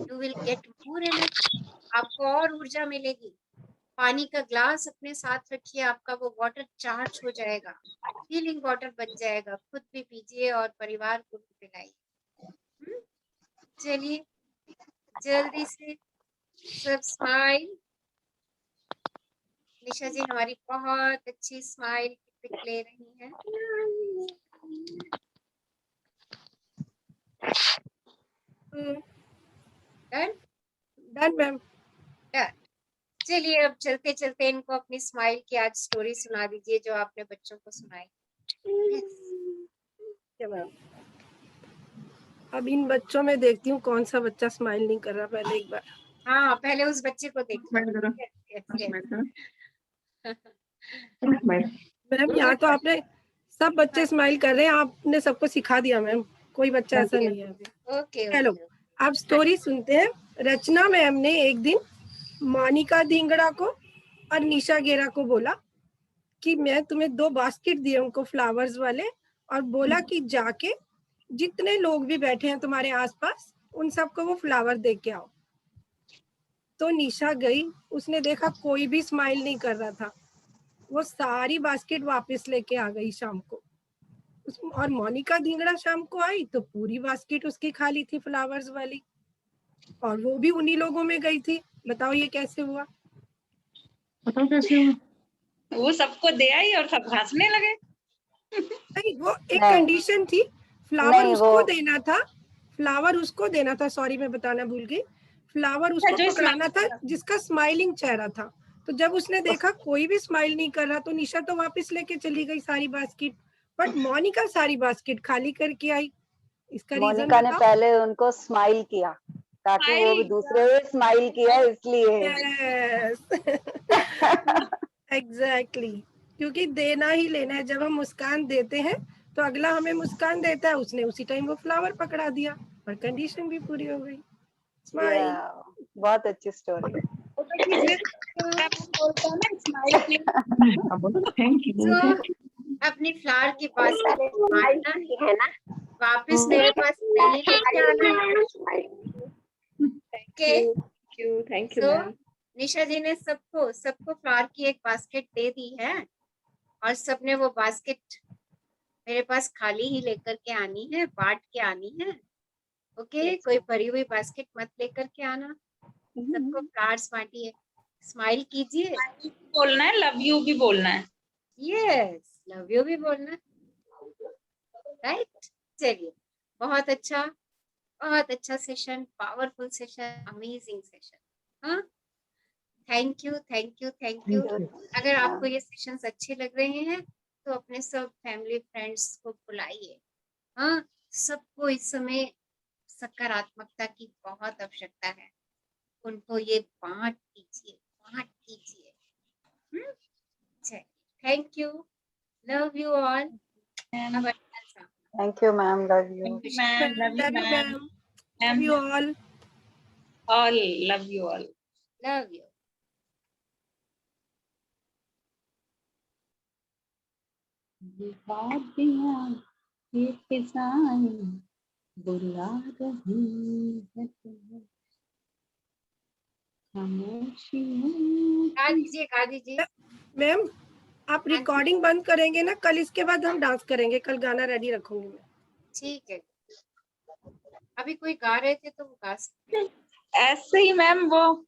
You will get more energy, आपको और ऊर्जा मिलेगी। पानी का ग्लास अपने साथ रखिए, आपका वो वाटर चार्ज हो जाएगा, हीलिंग वाटर बन जाएगा। खुद भी पीजिए और परिवार को भी पिलाइए। चलिए जल्दी से सब स्माइल। निशा जी हमारी बहुत अच्छी स्माइल की पिक ले रही हैं। Done
done ma'am.
डन। चलिए अब चलते चलते इनको अपनी स्माइल की आज स्टोरी सुना दीजिए जो आपने बच्चों को सुनाई।
मैम अब इन बच्चों में देखती हूँ कौन सा बच्चा स्माइल नहीं कर रहा। पहले एक बार,
हाँ पहले उस बच्चे को देखिए।
मैम यहाँ तो आपने सब बच्चे स्माइल कर रहे हैं, आपने सबको सिखा दिया मैम, कोई बच्चा ऐसा नहीं है अभी।
ओके
हेलो, आप स्टोरी सुनते हैं। रचना मैम ने एक दिन मोनिका धिंगड़ा को और निशा गेरा को बोला कि मैं तुम्हें 2 बास्केट दिए उनको फ्लावर्स वाले, और बोला कि जाके जितने लोग भी बैठे हैं तुम्हारे आसपास उन सबको वो फ्लावर दे के आओ। तो निशा गई, उसने देखा कोई भी स्माइल नहीं कर रहा था। वो सारी बास्केट वापस लेके आ गई शाम को। और मोनिका धिंगड़ा शाम को आई तो पूरी बास्केट उसकी खाली थी फ्लावर्स वाली, और वो भी उन्हीं लोगों में गई थी। बताओ ये कैसे हुआ?
बताओ कैसे हुआ? वो सबको दे आई और सब हंसने लगे।
नहीं, वो एक कंडीशन थी, फ्लावर उसको देना था, फ्लावर उसको देना था। सॉरी मैं बताना भूल गई, फ्लावर उसको पकड़ाना था जिसका स्माइलिंग चेहरा था। तो जब उसने देखा कोई भी स्माइल नहीं कर रहा तो निशा तो वापस लेके चली गई सारी बास्केट, बट मोनिका सारी बास्केट खाली करके आई। इसका रीजन
मोनिका ने पहले उनको स्माइल किया ताकि वो भी दूसरे स्माइल किया, इसलिए।
एग्जैक्टली, क्योंकि देना ही लेना है। जब हम मुस्कान देते हैं तो अगला हमें मुस्कान देता है, उसने उसी टाइम वो फ्लावर पकड़ा दिया और कंडीशन भी पूरी हो गई। स्माइल।
बहुत अच्छी स्टोरी है।
अपनी फ्लावर के पास
स्माइल है ना,
वापस मेरे पास नहीं लेके आना।
Thank you
So,
ma'am.
Nisha ji ने सबको फ्लावर की एक बास्केट दे दी है और सबने वो बास्केट मेरे पास खाली ही लेकर के आनी है, बांट के आनी है। ओके, कोई भरी हुई बास्केट मत लेकर के आना, सबको फ्लावर्स बांटिए। स्माइल कीजिए।
बोलना है, लव यू भी बोलना है।
यस, लव यू भी बोलना है, राइट। चलिए, बहुत अच्छा session, powerful session, amazing session. हाँ, थैंक यू। अगर आपको ये सेशंस अच्छे लग रहे हैं तो अपने सब फैमिली फ्रेंड्स को बुलाइए। हाँ, सबको इस समय सकारात्मकता की बहुत आवश्यकता है, उनको ये बांट दीजिए। चलिए, thank you, love you all.
Thank you ma'am, love you.
Ma'am, love you ma'am.
Love you all.
All love you all.
Love you.
ये वादियाँ, ये फिजाएं बुला रही है तुम्हें, खामोशियों
गा दीजिए।
मैम, आप रिकॉर्डिंग बंद करेंगे ना? कल इसके बाद हम डांस करेंगे, कल गाना रेडी रखूंगी मैं।
ठीक है, अभी कोई गा रहे थे तो वो गा सकते हैं।
ऐसे ही मैम, वो